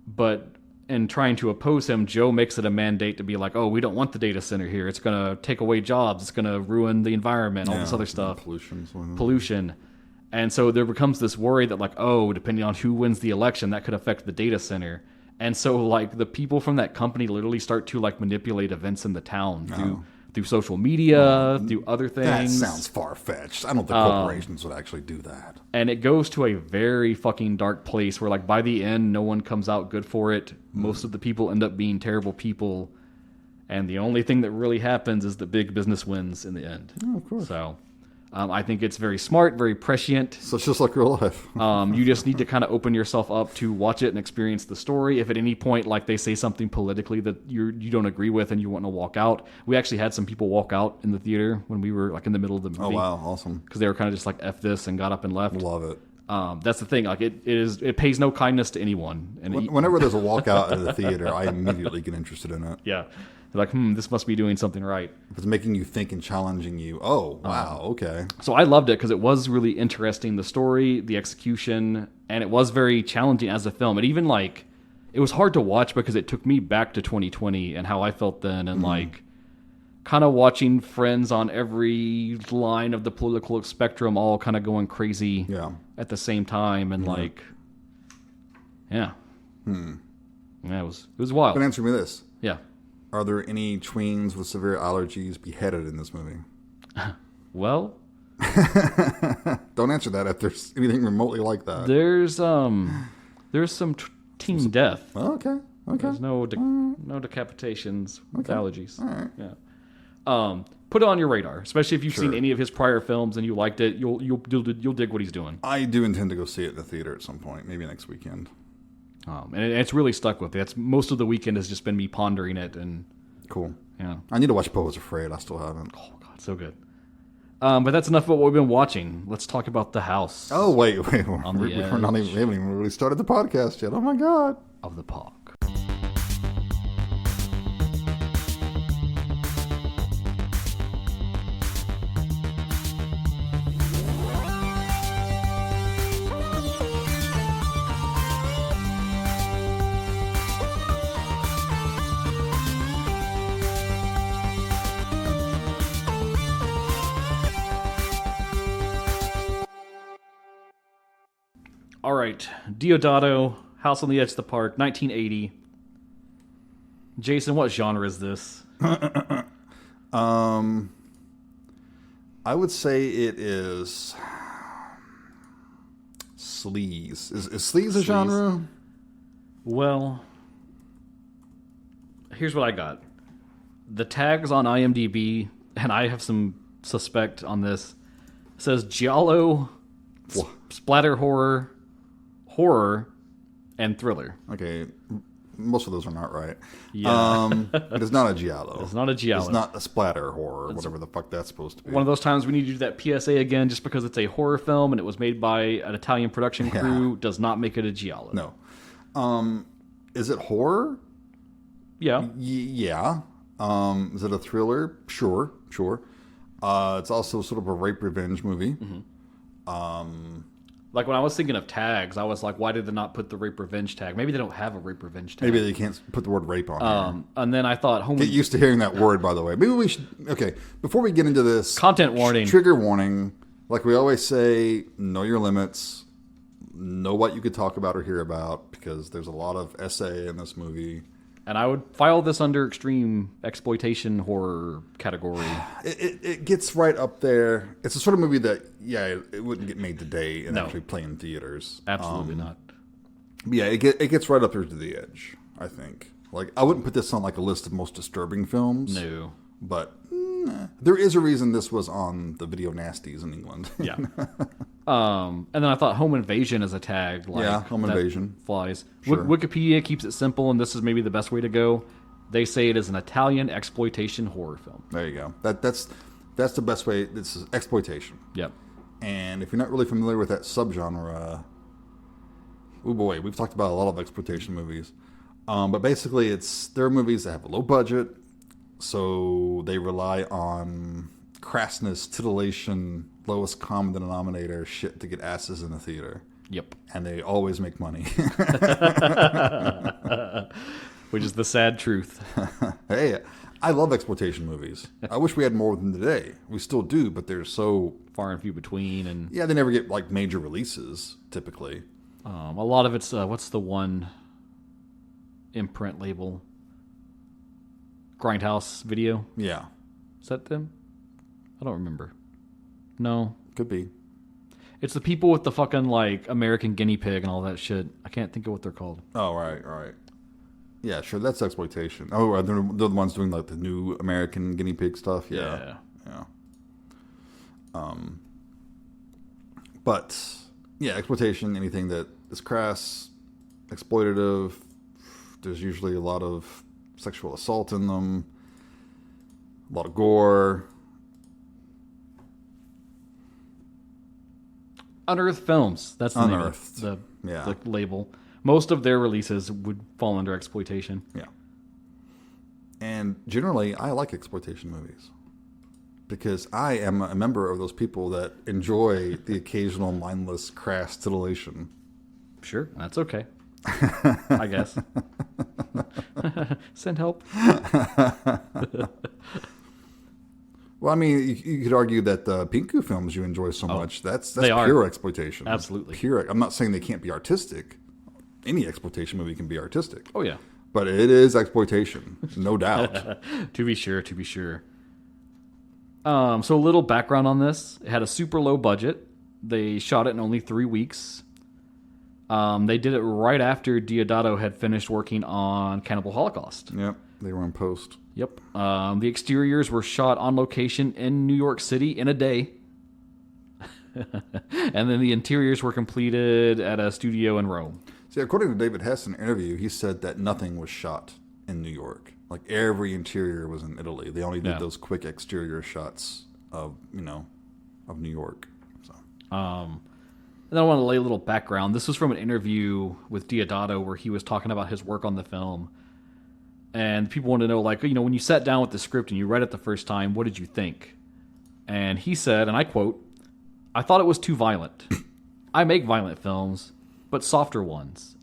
But in trying to oppose him, Joe makes it a mandate to be like, oh, we don't want the data center here. It's going to take away jobs. It's going to ruin the environment, all this other stuff. Pollution. And so there becomes this worry that like, oh, depending on who wins the election, that could affect the data center. And so like the people from that company literally start to like manipulate events in the town through social media, through other things. That sounds far-fetched. I don't think corporations would actually do that. And it goes to a very fucking dark place where like by the end, no one comes out good for it. Most of the people end up being terrible people. And the only thing that really happens is that big business wins in the end. Oh, of course. So, I think it's very smart, very prescient. So it's just like real life. You just need to kind of open yourself up to watch it and experience the story. If at any point, like, they say something politically that you don't agree with and you want to walk out, we actually had some people walk out in the theater when we were like in the middle of the movie. Oh wow, awesome! Because they were kind of just like F this and got up and left. Love it. That's the thing. Like it pays no kindness to anyone. And whenever there's a walkout in the theater, I immediately get interested in it. Yeah. They're like, this must be doing something right. If it's making you think and challenging you, oh, wow, okay. So I loved it because it was really interesting, the story, the execution, and it was very challenging as a film. It even, like, it was hard to watch because it took me back to 2020 and how I felt then, and, like, kind of watching friends on every line of the political spectrum all kind of going crazy at the same time, and, like, yeah. Yeah, it was wild. But answer me this. Yeah. Are there any tweens with severe allergies beheaded in this movie? Well, don't answer that if there's anything remotely like that. There's some teen death. Oh, okay. There's no decapitations with allergies. All right. Yeah. Put it on your radar, especially if you've seen any of his prior films and you liked it. You'll dig what he's doing. I do intend to go see it in the theater at some point, maybe next weekend. And it's really stuck with me. That's most of the weekend has just been me pondering it. And cool. Yeah. I need to watch Poe Was Afraid. I still haven't. Oh God, so good. But that's enough about what we've been watching. Let's talk about The House. Oh wait, we haven't even really started the podcast yet. Oh my God. Of the Park. All right, Deodato, House on the Edge of the Park, 1980. Jason, what genre is this? I would say it is sleaze. Is sleaze a genre? Well, here's what I got. The tags on IMDb, and I have some suspect on this, says giallo, splatter horror, and thriller. Okay, most of those are not right. Yeah. It is not a giallo. It's not a giallo. It's not a splatter horror, whatever the fuck that's supposed to be. One of those times we need to do that PSA again, just because it's a horror film and it was made by an Italian production crew does not make it a giallo. No. Is it horror? Yeah. Yeah. Is it a thriller? Sure. It's also sort of a rape revenge movie. Like when I was thinking of tags, I was like, why did they not put the rape revenge tag? Maybe they don't have a rape revenge tag. Maybe they can't put the word rape on here. And then I thought, get used to hearing that word, by the way. Maybe we should. Okay, before we get into this, content warning, trigger warning. Like we always say, know your limits. Know what you could talk about or hear about, because there's a lot of essay in this movie. And I would file this under extreme exploitation horror category. It gets right up there. It's a sort of movie that, it wouldn't get made today and actually play in theaters. Absolutely not. Yeah, it gets right up there to the edge, I think. Like, I wouldn't put this on like a list of most disturbing films. No. But there is a reason this was on the video nasties in England. Yeah. And then I thought home invasion as a tag. Like, home invasion. Flies. Sure. Wikipedia keeps it simple, and this is maybe the best way to go. They say it is an Italian exploitation horror film. There you go. That's the best way. This is exploitation. Yep. And if you're not really familiar with that subgenre, oh boy, we've talked about a lot of exploitation movies. But basically, there are movies that have a low budget, so they rely on crassness, titillation, lowest common denominator shit to get asses in the theater. Yep. And they always make money. Which is the sad truth. Hey, I love exploitation movies. I wish we had more of them today. We still do, but they're so far and few between. And they never get like major releases, typically. A lot of it's, what's the one imprint label? Grindhouse Video? Yeah. Is that them? I don't remember. No. Could be. It's the people with the fucking, like, American Guinea Pig and all that shit. I can't think of what they're called. Oh, right. Yeah, sure, that's exploitation. Oh, they're the ones doing, like, the new American Guinea Pig stuff? Yeah. But yeah, exploitation, anything that is crass, exploitative. There's usually a lot of sexual assault in them, a lot of gore. Unearthed Films. That's the name of the label. Most of their releases would fall under exploitation. Yeah. And generally, I like exploitation movies because I am a member of those people that enjoy the occasional mindless, crass titillation. Sure, that's okay. I guess. Send help. Well, I mean, you could argue that the Pinku films you enjoy so much, that's pure exploitation. Absolutely. Pure. I'm not saying they can't be artistic. Any exploitation movie can be artistic. Oh, yeah. But it is exploitation, no doubt. To be sure. So a little background on this. It had a super low budget. They shot it in only 3 weeks. They did it right after Deodato had finished working on Cannibal Holocaust. Yep, they were in post. Yep. The exteriors were shot on location in New York City in a day. And then the interiors were completed at a studio in Rome. See, according to David Hess in an interview, he said that nothing was shot in New York. Like every interior was in Italy. They only did those quick exterior shots of New York. So. And then I want to lay a little background. This was from an interview with Deodato where he was talking about his work on the film. And people want to know, like, when you sat down with the script and you read it the first time, what did you think? And he said, and I quote, "I thought it was too violent. I make violent films, but softer ones.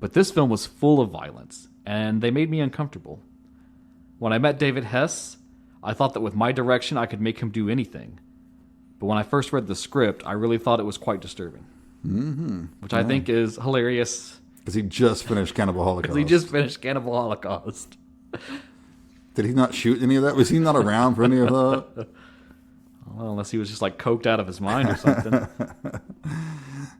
But this film was full of violence, and they made me uncomfortable. When I met David Hess, I thought that with my direction I could make him do anything. But when I first read the script, I really thought it was quite disturbing." Mm-hmm. Which I think is hilarious. Because he just finished Cannibal Holocaust. Did he not shoot any of that? Was he not around for any of that? Well, unless he was just like coked out of his mind or something.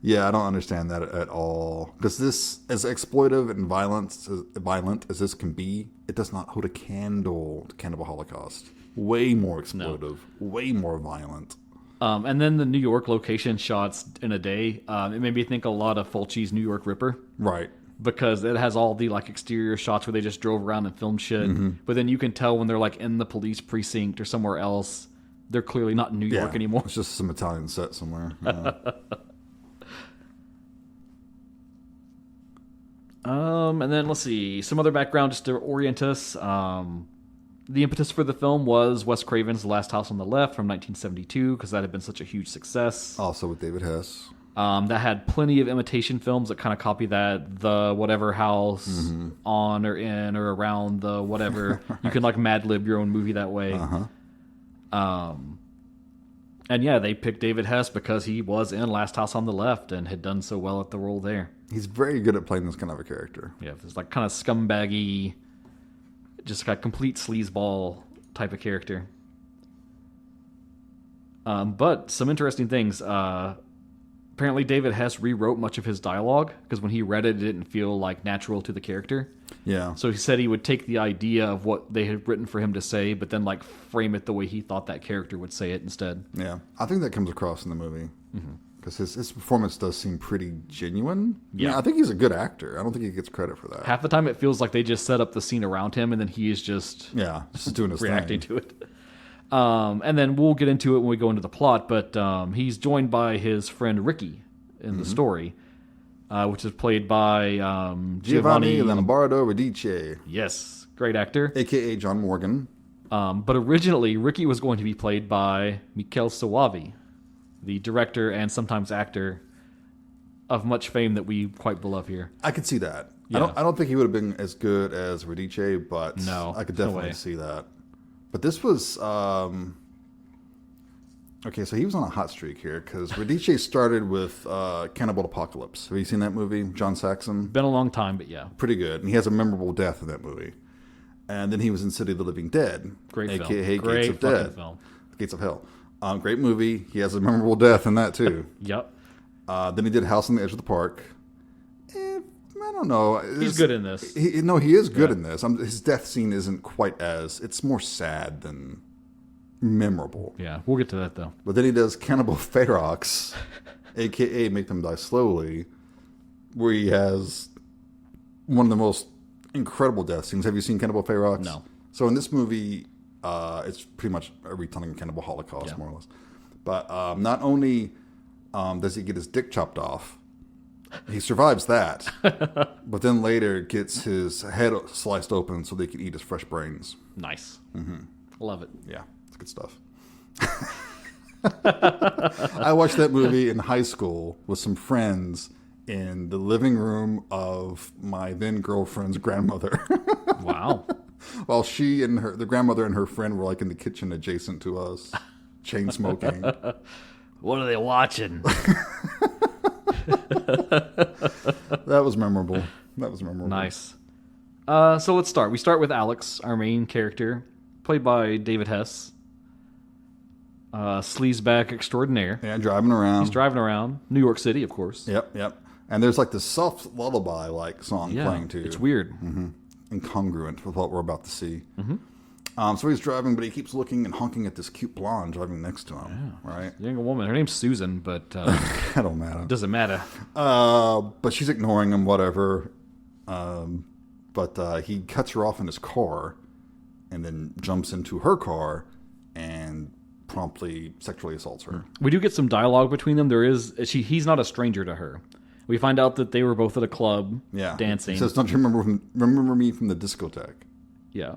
Yeah, I don't understand that at all. Because this, as exploitive and violent as this can be, it does not hold a candle to Cannibal Holocaust. Way more exploitive, way more violent. And then the New York location shots in a day, it made me think a lot of Fulci's New York Ripper. Right. Because it has all the like exterior shots where they just drove around and filmed shit. Mm-hmm. But then you can tell when they're like in the police precinct or somewhere else, they're clearly not in New York anymore. It's just some Italian set somewhere. Yeah. And then let's see, some other background just to orient us. The impetus for the film was Wes Craven's The Last House on the Left from 1972, because that had been such a huge success. Also with David Hess. That had plenty of imitation films that kind of copy that. The whatever house on or in or around the whatever. You can like Mad Lib your own movie that way. Uh-huh. And yeah, they picked David Hess because he was in Last House on the Left and had done so well at the role there. He's very good at playing this kind of a character. Yeah, it's like kind of scumbaggy, just got complete sleazeball type of character. But some interesting things. Apparently David Hess rewrote much of his dialogue because when he read it, it didn't feel like natural to the character. Yeah. So he said he would take the idea of what they had written for him to say, but then like frame it the way he thought that character would say it instead. Yeah. I think that comes across in the movie because his performance does seem pretty genuine. Yeah. I mean, I think he's a good actor. I don't think he gets credit for that. Half the time it feels like they just set up the scene around him and then he is just doing his reacting thing. to it. And then we'll get into it when we go into the plot, but he's joined by his friend Ricky in the story, which is played by Giovanni Lombardo Radice. Yes, great actor. A.K.A. John Morgan. But originally, Ricky was going to be played by Michele Soavi, the director and sometimes actor of much fame that we quite beloved here. I could see that. Yeah. I don't think he would have been as good as Radice, but I could definitely see that. But this was... okay, so he was on a hot streak here because Radice started with Cannibal Apocalypse. Have you seen that movie? John Saxon? Been a long time, but yeah. Pretty good. And he has a memorable death in that movie. And then he was in City of the Living Dead. Great film. A.K.A. Great Gates of Dead. film. Gates of Hell. Great movie. He has a memorable death in that, too. Yep. Then he did House on the Edge of the Park. I don't know. He's good in this. He is good in this. His death scene isn't quite as... It's more sad than... memorable. Yeah, we'll get to that though. But then he does Cannibal Ferox, a.k.a. Make Them Die Slowly, where he has one of the most incredible death scenes. Have you seen Cannibal Ferox? No. So in this movie, it's pretty much a retelling of Cannibal Holocaust, more or less. But not only does he get his dick chopped off, he survives that, but then later gets his head sliced open so they can eat his fresh brains. Nice. Mm-hmm. Love it. Yeah, it's good stuff. I watched that movie in high school with some friends in the living room of my then girlfriend's grandmother. Wow. While she and the grandmother and her friend were like in the kitchen adjacent to us, chain smoking. What are they watching? That was memorable. Nice. So let's start. We start with Alex, our main character, played by David Hess. Sleazeback extraordinaire. Yeah, driving around. He's driving around. New York City, of course. Yep. And there's like this soft lullaby like song playing too. It's weird. Mm-hmm. Incongruent with what we're about to see. Mm-hmm. So he's driving, but he keeps looking and honking at this cute blonde driving next to him. Yeah. Right? Young woman. Her name's Susan, but that don't matter. Doesn't matter. But she's ignoring him, whatever. But he cuts her off in his car, and then jumps into her car and promptly sexually assaults her. We do get some dialogue between them. He's not a stranger to her. We find out that they were both at a club dancing. He says, "Don't you remember me from the discotheque?" Yeah.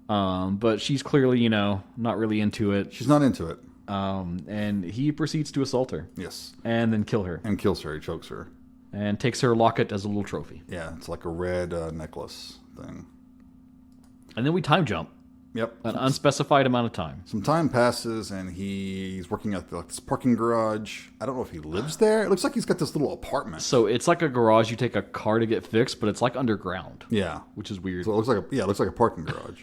But she's clearly, not really into it. She's not into it. And he proceeds to assault her. Yes. And then kill her. And kills her. He chokes her. And takes her locket as a little trophy. Yeah, it's like a red necklace thing. And then we time jump. Yep. An unspecified amount of time. Some time passes, and he's working at this parking garage. I don't know if he lives there. It looks like he's got this little apartment. So it's like a garage you take a car to get fixed, but it's like underground. Yeah. Which is weird. So it looks like a parking garage.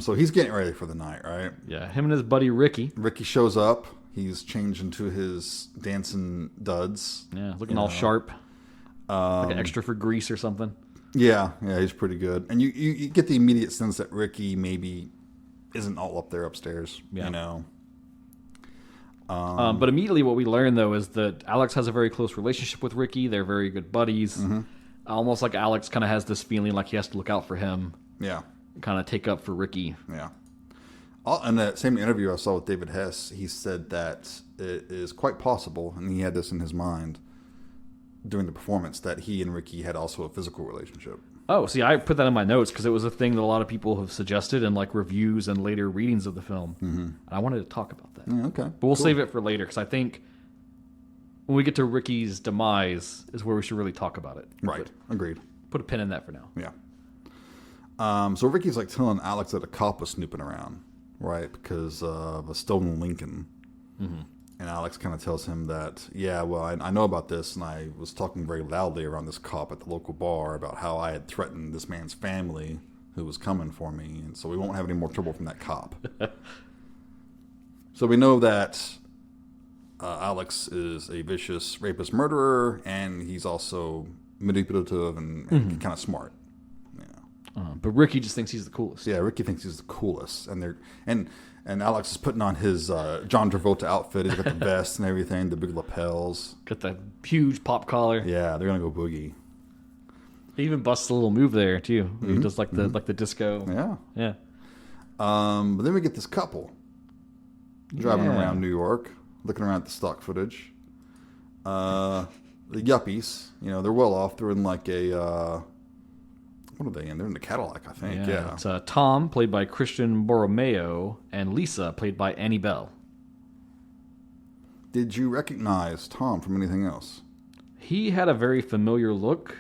So he's getting ready for the night, right? Yeah. Him and his buddy Ricky. Ricky shows up. He's changed into his dancing duds. Yeah, looking all sharp. Like an extra for Grease or something. Yeah, he's pretty good. And you get the immediate sense that Ricky maybe isn't all up there upstairs, But immediately what we learn, though, is that Alex has a very close relationship with Ricky. They're very good buddies. Mm-hmm. Almost like Alex kind of has this feeling like he has to look out for him. Yeah. Kind of take up for Ricky. Yeah. In that same interview I saw with David Hess, he said that it is quite possible, and he had this in his mind during the performance, that he and Ricky had also a physical relationship. Oh, see, I put that in my notes because it was a thing that a lot of people have suggested in like reviews and later readings of the film. Mm-hmm. And I wanted to talk about that. Yeah, okay. But we'll save it for later because I think when we get to Ricky's demise is where we should really talk about it. Right. Agreed. Put a pin in that for now. Yeah. So Ricky's like telling Alex that a cop was snooping around, right? Because of a stolen Lincoln. Mm-hmm. And Alex kind of tells him that, I know about this, and I was talking very loudly around this cop at the local bar about how I had threatened this man's family who was coming for me, and so we won't have any more trouble from that cop. So we know that Alex is a vicious rapist murderer, and he's also manipulative and kind of smart. But Ricky just thinks he's the coolest. Yeah, Ricky thinks he's the coolest, and Alex is putting on his John Travolta outfit. He's got the vest and everything, the big lapels. Got the huge pop collar. Yeah, they're gonna go boogie. He even busts a little move there too. He does like the disco. Yeah. But then we get this couple driving around New York, looking around at the stock footage. The yuppies, they're well off. They're in like a what are they in? They're in the Cadillac, I think. Yeah. It's Tom, played by Christian Borromeo, and Lisa, played by Annie Bell. Did you recognize Tom from anything else? He had a very familiar look.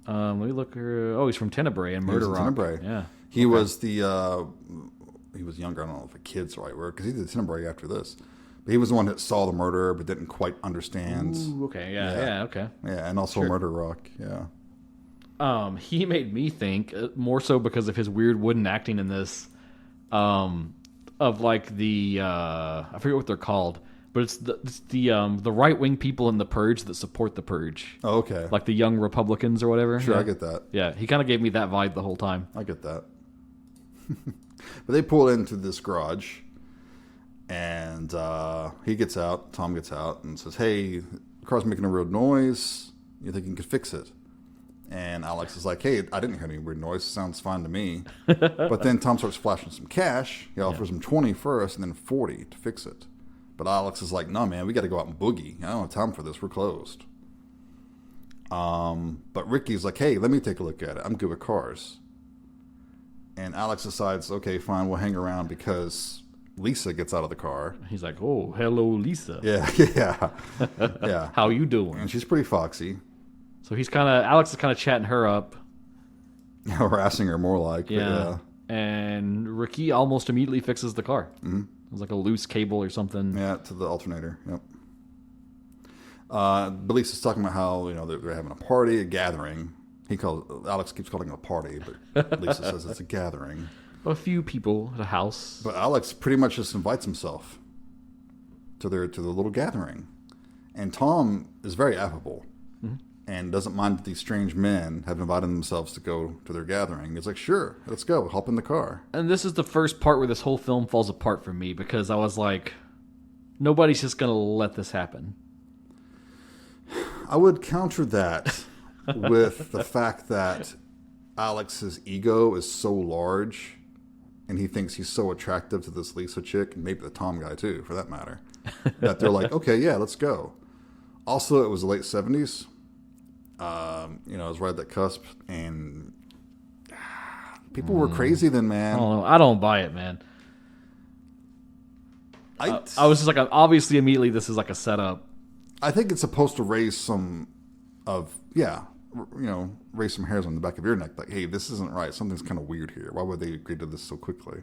Let me look. He's from Tenebrae and Murder Rock. Tenebrae. Yeah. He was he was younger. I don't know if a kid's the right word, because he did Tenebrae after this. But he was the one that saw the murder but didn't quite understand. Ooh, okay. Yeah. Okay. Yeah, and also Murder Rock. Yeah. He made me think, more so because of his weird wooden acting in this, of like the I forget what they're called, but it's the right wing people in the Purge that support the Purge. Oh, okay. Like the young Republicans or whatever. Sure, yeah. I get that. Yeah, he kind of gave me that vibe the whole time. I get that. But they pull into this garage, and he gets out. Tom gets out and says, "Hey, the car's making a weird noise. You think you could fix it?" And Alex is like, "Hey, I didn't hear any weird noise. It sounds fine to me." But then Tom starts flashing some cash. He offers him 20 first and then 40 to fix it. But Alex is like, "No, man, we got to go out and boogie. I don't have time for this. We're closed." But Ricky's like, "Hey, let me take a look at it. I'm good with cars." And Alex decides, okay, fine, we'll hang around because Lisa gets out of the car. He's like, "Oh, hello, Lisa. Yeah. How you doing?" And she's pretty foxy. So Alex is kind of chatting her up. Harassing her more like. Yeah. And Ricky almost immediately fixes the car. Mm-hmm. It was like a loose cable or something. Yeah, to the alternator. Yep. But Lisa's talking about how, they're having a party, a gathering. Alex keeps calling it a party, but Lisa says it's a gathering. A few people at a house. But Alex pretty much just invites himself to the little gathering. And Tom is very affable and doesn't mind that these strange men have invited themselves to go to their gathering. He's like, "Sure, let's go. Hop in the car." And this is the first part where this whole film falls apart for me because I was like, nobody's just going to let this happen. I would counter that with the fact that Alex's ego is so large and he thinks he's so attractive to this Lisa chick, and maybe the Tom guy too, for that matter, that they're like, "Okay, yeah, let's go." Also, it was the late 70s. It was right at that cusp, and people were crazy then, man. I don't buy it, man. I was just like, obviously, immediately, this is like a setup. I think it's supposed to raise some raise some hairs on the back of your neck. Like, hey, this isn't right. Something's kind of weird here. Why would they agree to this so quickly?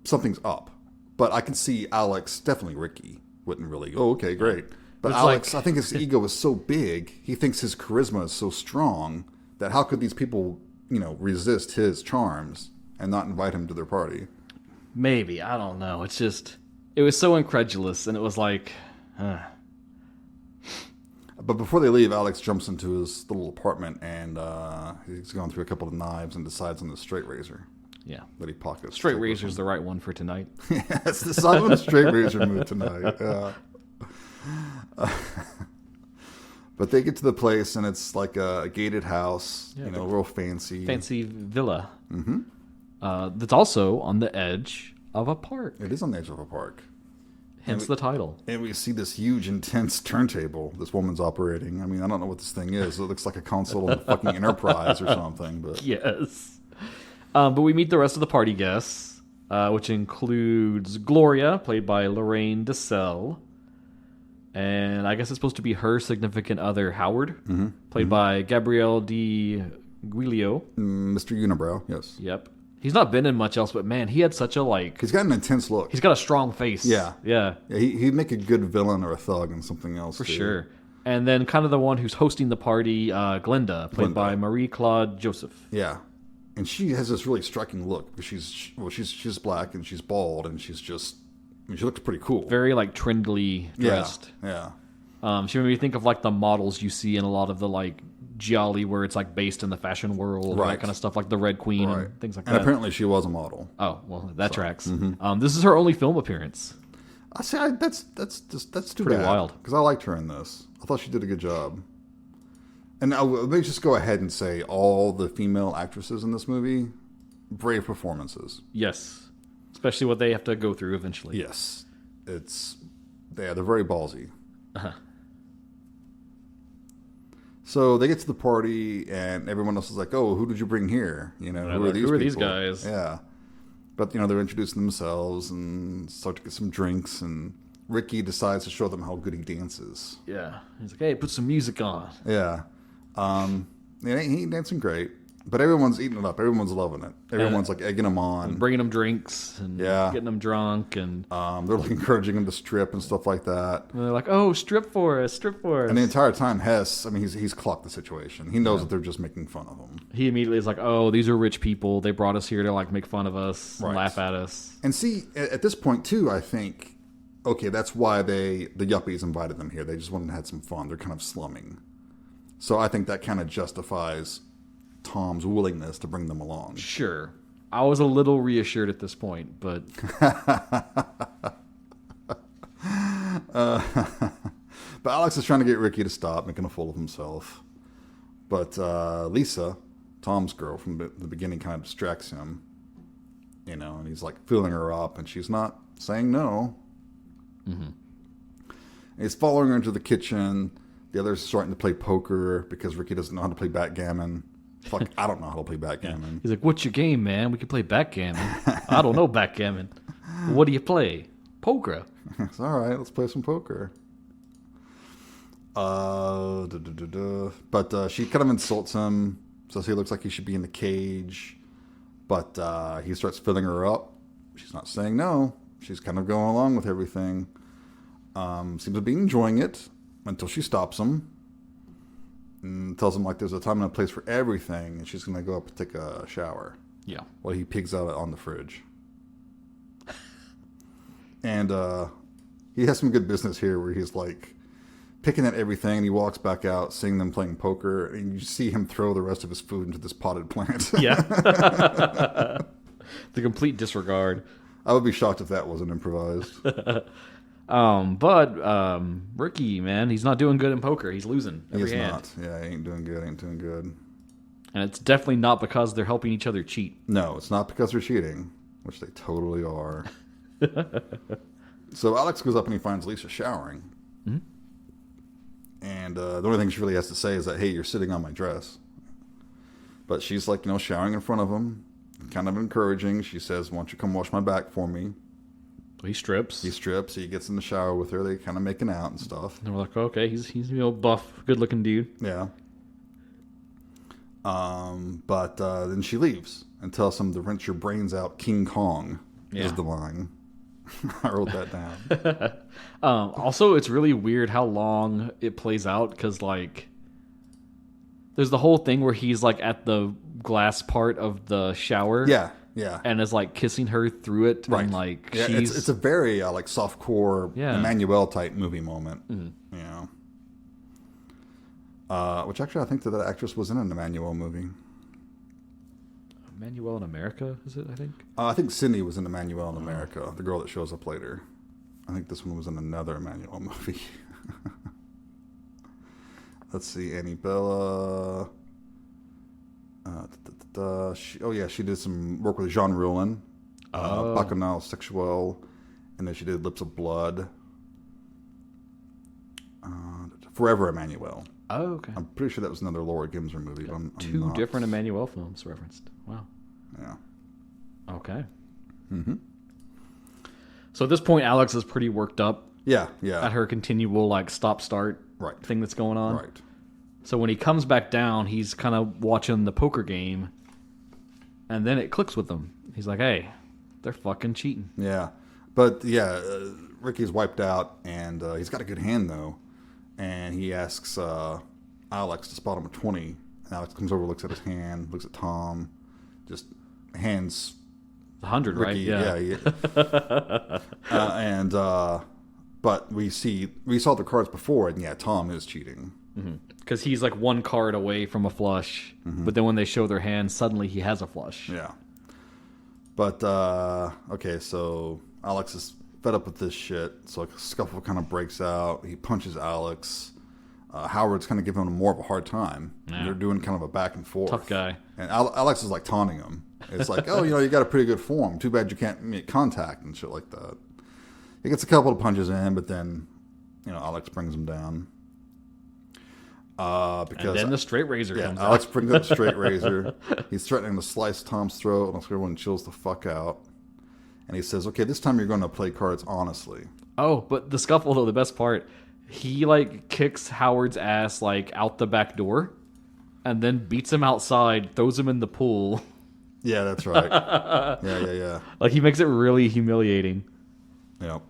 Something's up. But I can see Alex, definitely Ricky, wouldn't really, okay, great. But Alex, I think his ego is so big. He thinks his charisma is so strong that how could these people, resist his charms and not invite him to their party? Maybe. I don't know. It's just, it was so incredulous, and it was like... But before they leave, Alex jumps into his little apartment, and he's going through a couple of knives and decides on the straight razor. Yeah. That he pockets. Straight razor's the right one for tonight. Yes, decide on a straight razor move tonight. But they get to the place, and it's like a gated house, real fancy. Fancy villa. Mm-hmm. That's also on the edge of a park. It is on the edge of a park. Hence the title. And we see this huge, intense turntable this woman's operating. I mean, I don't know what this thing is. It looks like a console on the fucking Enterprise or something. But yes. But we meet the rest of the party guests, which includes Gloria, played by Lorraine DeSalle. And I guess it's supposed to be her significant other, Howard, played by Gabriel Di Guilio. Mr. Unibrow, yes. Yep. He's not been in much else, but man, he had such a He's got an intense look. He's got a strong face. Yeah. Yeah. He'd make a good villain or a thug in something else. For sure. And then kind of the one who's hosting the party, Glenda, played by Marie-Claude Joseph. Yeah. And she has this really striking look. She's black and she's bald and she's just... she looks pretty cool. Very, trendily dressed. Yeah. She made me think of, the models you see in a lot of the, Gialli, where it's, based in the fashion world, right. That kind of stuff, like the Red Queen and things like that. And apparently she was a model. Oh, well, that tracks. This is her only film appearance. I say that's too pretty bad. Wild. Because I liked her in this. I thought she did a good job. And now, let me just go ahead and say all the female actresses in this movie, brave performances. Yes. Especially what they have to go through eventually. Yes. They're very ballsy. Uh-huh. So they get to the party, and everyone else is like, "Oh, who did you bring here? Who are these people? Who are these guys?" Yeah. But, they're introducing themselves and start to get some drinks, and Ricky decides to show them how good he dances. Yeah. He's like, "Hey, put some music on." Yeah. He ain't dancing great, but everyone's eating it up. Everyone's loving it. Everyone's, egging him on. And bringing them drinks and getting them drunk. And they're, encouraging him to strip and stuff like that. And they're like, "Oh, strip for us, strip for us." And the entire time, Hess, he's clocked the situation. He knows that they're just making fun of him. He immediately is like, "Oh, these are rich people. They brought us here to, make fun of us and laugh at us." And see, at this point, too, I think, okay, that's why the yuppies invited them here. They just wanted to have some fun. They're kind of slumming. So I think that kind of justifies Tom's willingness to bring them along. Sure. I was a little reassured at this point, but but Alex is trying to get Ricky to stop making a fool of himself. But Lisa, Tom's girl from the beginning, kind of distracts him. You know, and he's like filling her up, and she's not saying no. Mm-hmm. He's following her into the kitchen. The others are starting to play poker because Ricky doesn't know how to play backgammon. Fuck, I don't know how to play backgammon. He's like, "What's your game, man? We can play backgammon." I don't know backgammon. What do you play? Poker. It's all right. Let's play some poker. But she kind of insults him, says he looks like he should be in the cage. But he starts filling her up. She's not saying no. She's kind of going along with everything. Seems to be enjoying it until she stops him and tells him like there's a time and a place for everything, and she's going to go up and take a shower. Yeah. While he pigs out on the fridge. And he has some good business here where he's like picking at everything, and he walks back out, seeing them playing poker, and you see him throw the rest of his food into this potted plant. Yeah. The complete disregard. I would be shocked if that wasn't improvised. But Ricky, man, he's not doing good in poker. He's losing every hand. He's not. Yeah, he ain't doing good. And it's definitely not because they're helping each other cheat. No, it's not because they're cheating, which they totally are. So Alex goes up and he finds Lisa showering. Mm-hmm. And the only thing she really has to say is that, hey, you're sitting on my dress. But she's like, showering in front of him, kind of encouraging. She says, why don't you come wash my back for me? He strips. He gets in the shower with her. They kind of making out and stuff. And we're like, okay, he's buff, good-looking dude. Yeah. But then she leaves and tells him to rinse your brains out. King Kong is the line. I wrote that down. Also, it's really weird how long it plays out because, like, there's the whole thing where he's like at the glass part of the shower. Yeah. And is like kissing her through it. Right. And like it's a very like softcore Emmanuel type movie moment. Mm-hmm. Which actually I think that actress was in an Emmanuel movie. Emmanuel in America, is it? I think Sydney was in Emmanuel in America, the girl that shows up later. I think this one was in another Emmanuel movie. Let's see, Annie Bella. She did some work with Jean Rollin. Bacchanal Sexuel. And then she did Lips of Blood. Forever Emmanuel. Oh, okay. I'm pretty sure that was another Laura Gimser movie. But I'm two not. Different Emmanuel films referenced. Wow. Yeah. Okay. Mm-hmm. So at this point, Alex is pretty worked up. Yeah. At her continual like stop-start thing that's going on. Right. So when he comes back down, he's kind of watching the poker game, and then it clicks with him. He's like, hey, they're fucking cheating. Yeah. But, Ricky's wiped out, and he's got a good hand, though. And he asks Alex to spot him a 20. And Alex comes over, looks at his hand, looks at Tom, just hands 100, Ricky, right? Yeah. But we saw the cards before, and Tom is cheating. Because he's like one card away from a flush, but then when they show their hand, suddenly he has a flush. Yeah. But, okay, so Alex is fed up with this shit, so a scuffle kind of breaks out. He punches Alex. Howard's kind of giving him more of a hard time. Yeah. They're doing kind of a back and forth. Tough guy. And Alex is like taunting him. It's like, oh, you got a pretty good form. Too bad you can't make contact and shit like that. He gets a couple of punches in, but then, Alex brings him down. Because and then the straight razor comes out. Alex brings up the straight razor. He's threatening to slice Tom's throat, and everyone chills the fuck out. And he says, okay, this time you're going to play cards honestly. Oh, but the scuffle, though, the best part, he, like, kicks Howard's ass, like, out the back door, and then beats him outside, throws him in the pool. Yeah, that's right. Yeah. Like, he makes it really humiliating. Yep.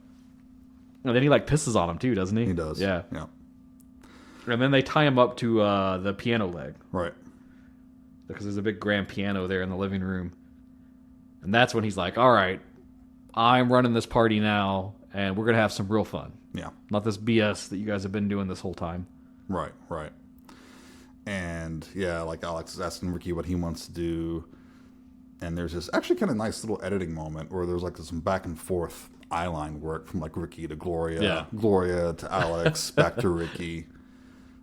And then he, like, pisses on him, too, doesn't he? He does. Yeah. And then they tie him up to the piano leg. Right. Because there's a big grand piano there in the living room. And that's when he's like, all right, I'm running this party now, and we're going to have some real fun. Yeah. Not this BS that you guys have been doing this whole time. Right. And, like Alex is asking Ricky what he wants to do. And there's this actually kind of nice little editing moment where there's like some back and forth eyeline work from like Ricky to Gloria, Gloria to Alex, back to Ricky.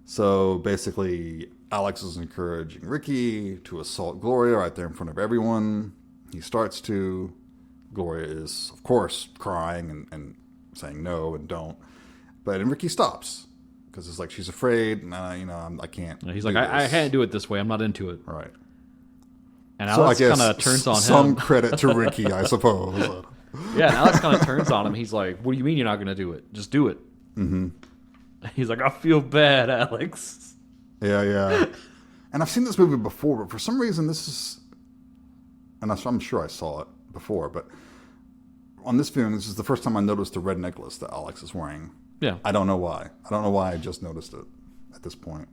So basically, Alex is encouraging Ricky to assault Gloria right there in front of everyone. He starts to. Gloria is, of course, crying and saying no and don't. But then Ricky stops because it's like she's afraid. And, I can't. He's like, I can't do it this way. I'm not into it. Right. And Alex kind of turns on him. Some credit to Ricky, I suppose. Yeah, and Alex kind of turns on him. He's like, what do you mean you're not going to do it? Just do it. Mm-hmm. He's like, I feel bad, Alex. Yeah. And I've seen this movie before, but for some reason this is... And I'm sure I saw it before, but on this viewing, this is the first time I noticed the red necklace that Alex is wearing. Yeah. I don't know why. I just noticed it at this point.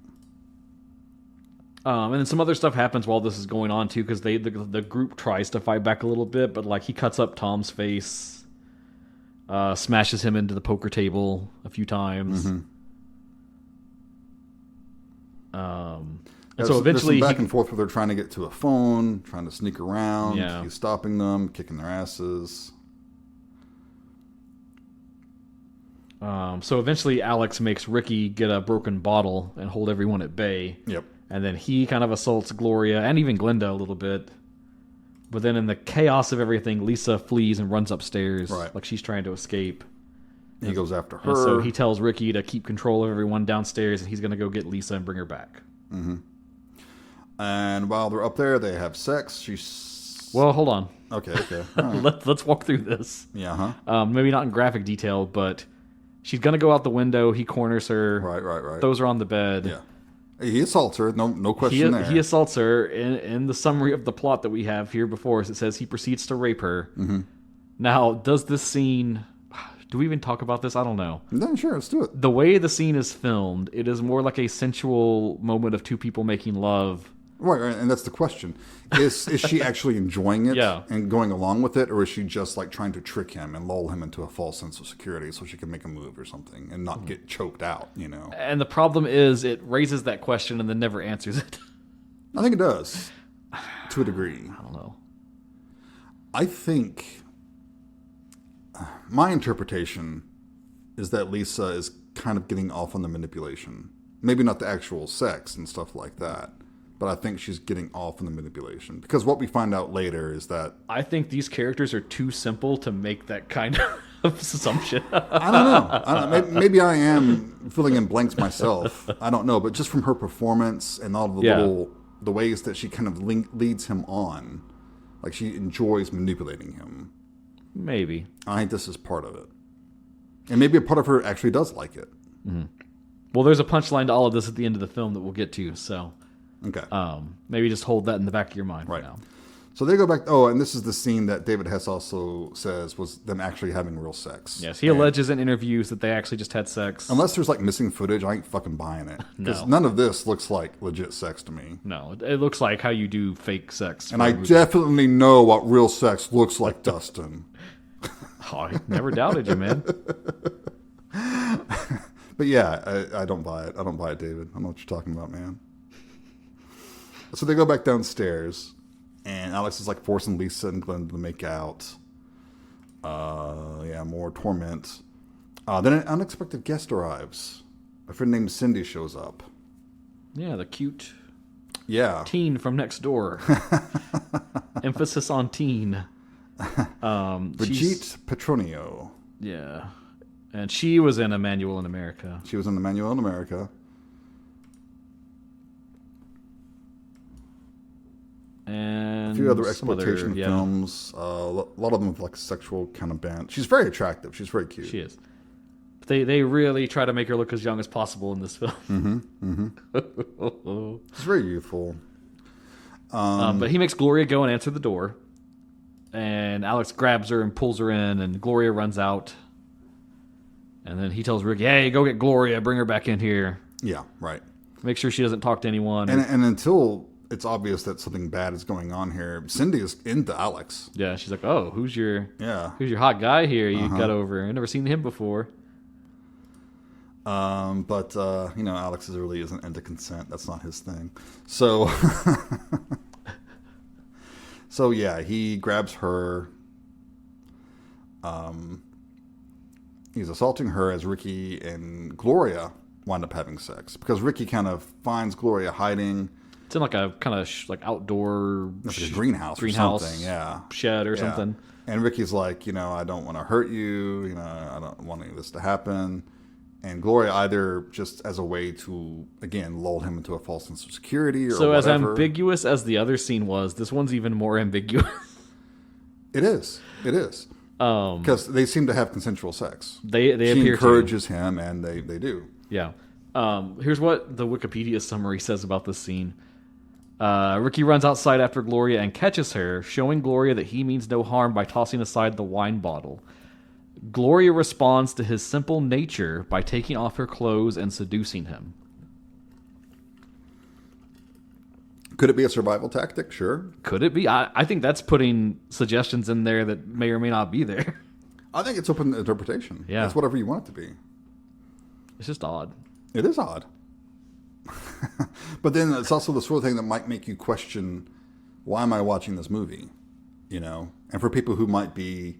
And then some other stuff happens while this is going on, too, because the group tries to fight back a little bit, but like he cuts up Tom's face, smashes him into the poker table a few times. Mm-hmm. And so eventually... There's some back and forth where they're trying to get to a phone, trying to sneak around. Yeah. He's stopping them, kicking their asses. So eventually Alex makes Ricky get a broken bottle and hold everyone at bay. Yep. And then he kind of assaults Gloria and even Glinda a little bit. But then in the chaos of everything, Lisa flees and runs upstairs. Right. Like she's trying to escape. He goes after her. And so he tells Ricky to keep control of everyone downstairs, and he's going to go get Lisa and bring her back. Mm-hmm. And while they're up there, they have sex. Well, hold on. Okay. Right. Let's walk through this. Yeah, maybe not in graphic detail, but she's going to go out the window. He corners her. Right. Throws her on the bed. Yeah. He assaults her. No question there. He assaults her. In the summary of the plot that we have here before us, it says he proceeds to rape her. Mm-hmm. Now, does this scene... Do we even talk about this? I don't know. No, sure, let's do it. The way the scene is filmed, it is more like a sensual moment of two people making love. Right, and that's the question. Is she actually enjoying it and going along with it, or is she just like trying to trick him and lull him into a false sense of security so she can make a move or something and not get choked out, And the problem is it raises that question and then never answers it. I think it does, to a degree. I don't know. I think my interpretation is that Lisa is kind of getting off on the manipulation. Maybe not the actual sex and stuff like that, but I think she's getting off on the manipulation. Because what we find out later is that... I think these characters are too simple to make that kind of assumption. I don't know. Maybe I am filling in blanks myself. I don't know. But just from her performance and all the ways that she kind of leads him on, like she enjoys manipulating him. Maybe. I think this is part of it. And maybe a part of her actually does like it. Mm-hmm. Well, there's a punchline to all of this at the end of the film that we'll get to, so... Okay. Maybe just hold that in the back of your mind right now. So they go back... Oh, and this is the scene that David Hess also says was them actually having real sex. Yes, he alleges in interviews that they actually just had sex. Unless there's like missing footage, I ain't fucking buying it. Because none of this looks like legit sex to me. No, it looks like how you do fake sex. And I definitely know what real sex looks like, Dustin. Oh, I never doubted you, man. But yeah, I don't buy it. I don't buy it, David. I don't know what you're talking about, man. So they go back downstairs, and Alex is like forcing Lisa and Glenn to make out. More torment. Then an unexpected guest arrives. A friend named Cindy shows up. Yeah, the cute teen from next door. Emphasis on teen. Brigitte Petronio. Yeah. And she was in Emmanuel in America. And a few other exploitation films. A lot of them with like a sexual kind of bent. She's very attractive. She's very cute. She is. They really try to make her look as young as possible in this film. She's very youthful. But he makes Gloria go and answer the door. And Alex grabs her and pulls her in, and Gloria runs out. And then he tells Ricky, hey, go get Gloria, bring her back in here. Yeah, right. Make sure she doesn't talk to anyone. And until it's obvious that something bad is going on here, Cindy is into Alex. Yeah, she's like, oh, who's your hot guy here you got over? I've never seen him before. But Alex really isn't into consent. That's not his thing. So... So yeah, he grabs her. He's assaulting her as Ricky and Gloria wind up having sex because Ricky kind of finds Gloria hiding. It's in like a kind of like outdoor Like a greenhouse or something, yeah. Shed or something. And Ricky's like, I don't want to hurt you. I don't want any of this to happen. And Gloria either just as a way to, again, lull him into a false sense of security or so whatever. As ambiguous as the other scene was, this one's even more ambiguous. It is. Because they seem to have consensual sex. They she appear encourages him, and they do. Yeah. Here's what the Wikipedia summary says about this scene. Ricky runs outside after Gloria and catches her, showing Gloria that he means no harm by tossing aside the wine bottle. Gloria responds to his simple nature by taking off her clothes and seducing him. Could it be a survival tactic? Sure. Could it be? I think that's putting suggestions in there that may or may not be there. I think it's open interpretation. Yeah. It's whatever you want it to be. It's just odd. It is odd. But then it's also the sort of thing that might make you question, why am I watching this movie? And for people who might be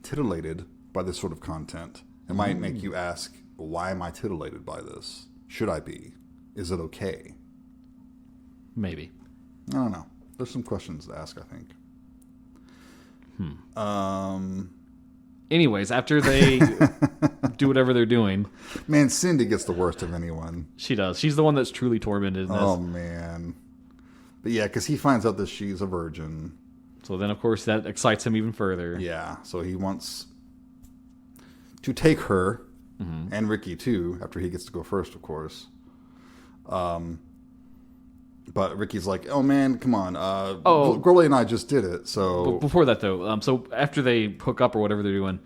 titillated by this sort of content, it might make you ask, why am I titillated by this? Should I be? Is it okay? Maybe. I don't know. There's some questions to ask, I think. Anyways, after they do whatever they're doing. Man, Cindy gets the worst of anyone. She does. She's the one that's truly tormented in this. Oh, man. But yeah, because he finds out that she's a virgin. So then, of course, that excites him even further. Yeah, so he wants to take her, and Ricky too, after he gets to go first, of course. But Ricky's like, oh man, come on. Gloria and I just did it, so... But before that, though, so after they hook up or whatever they're doing,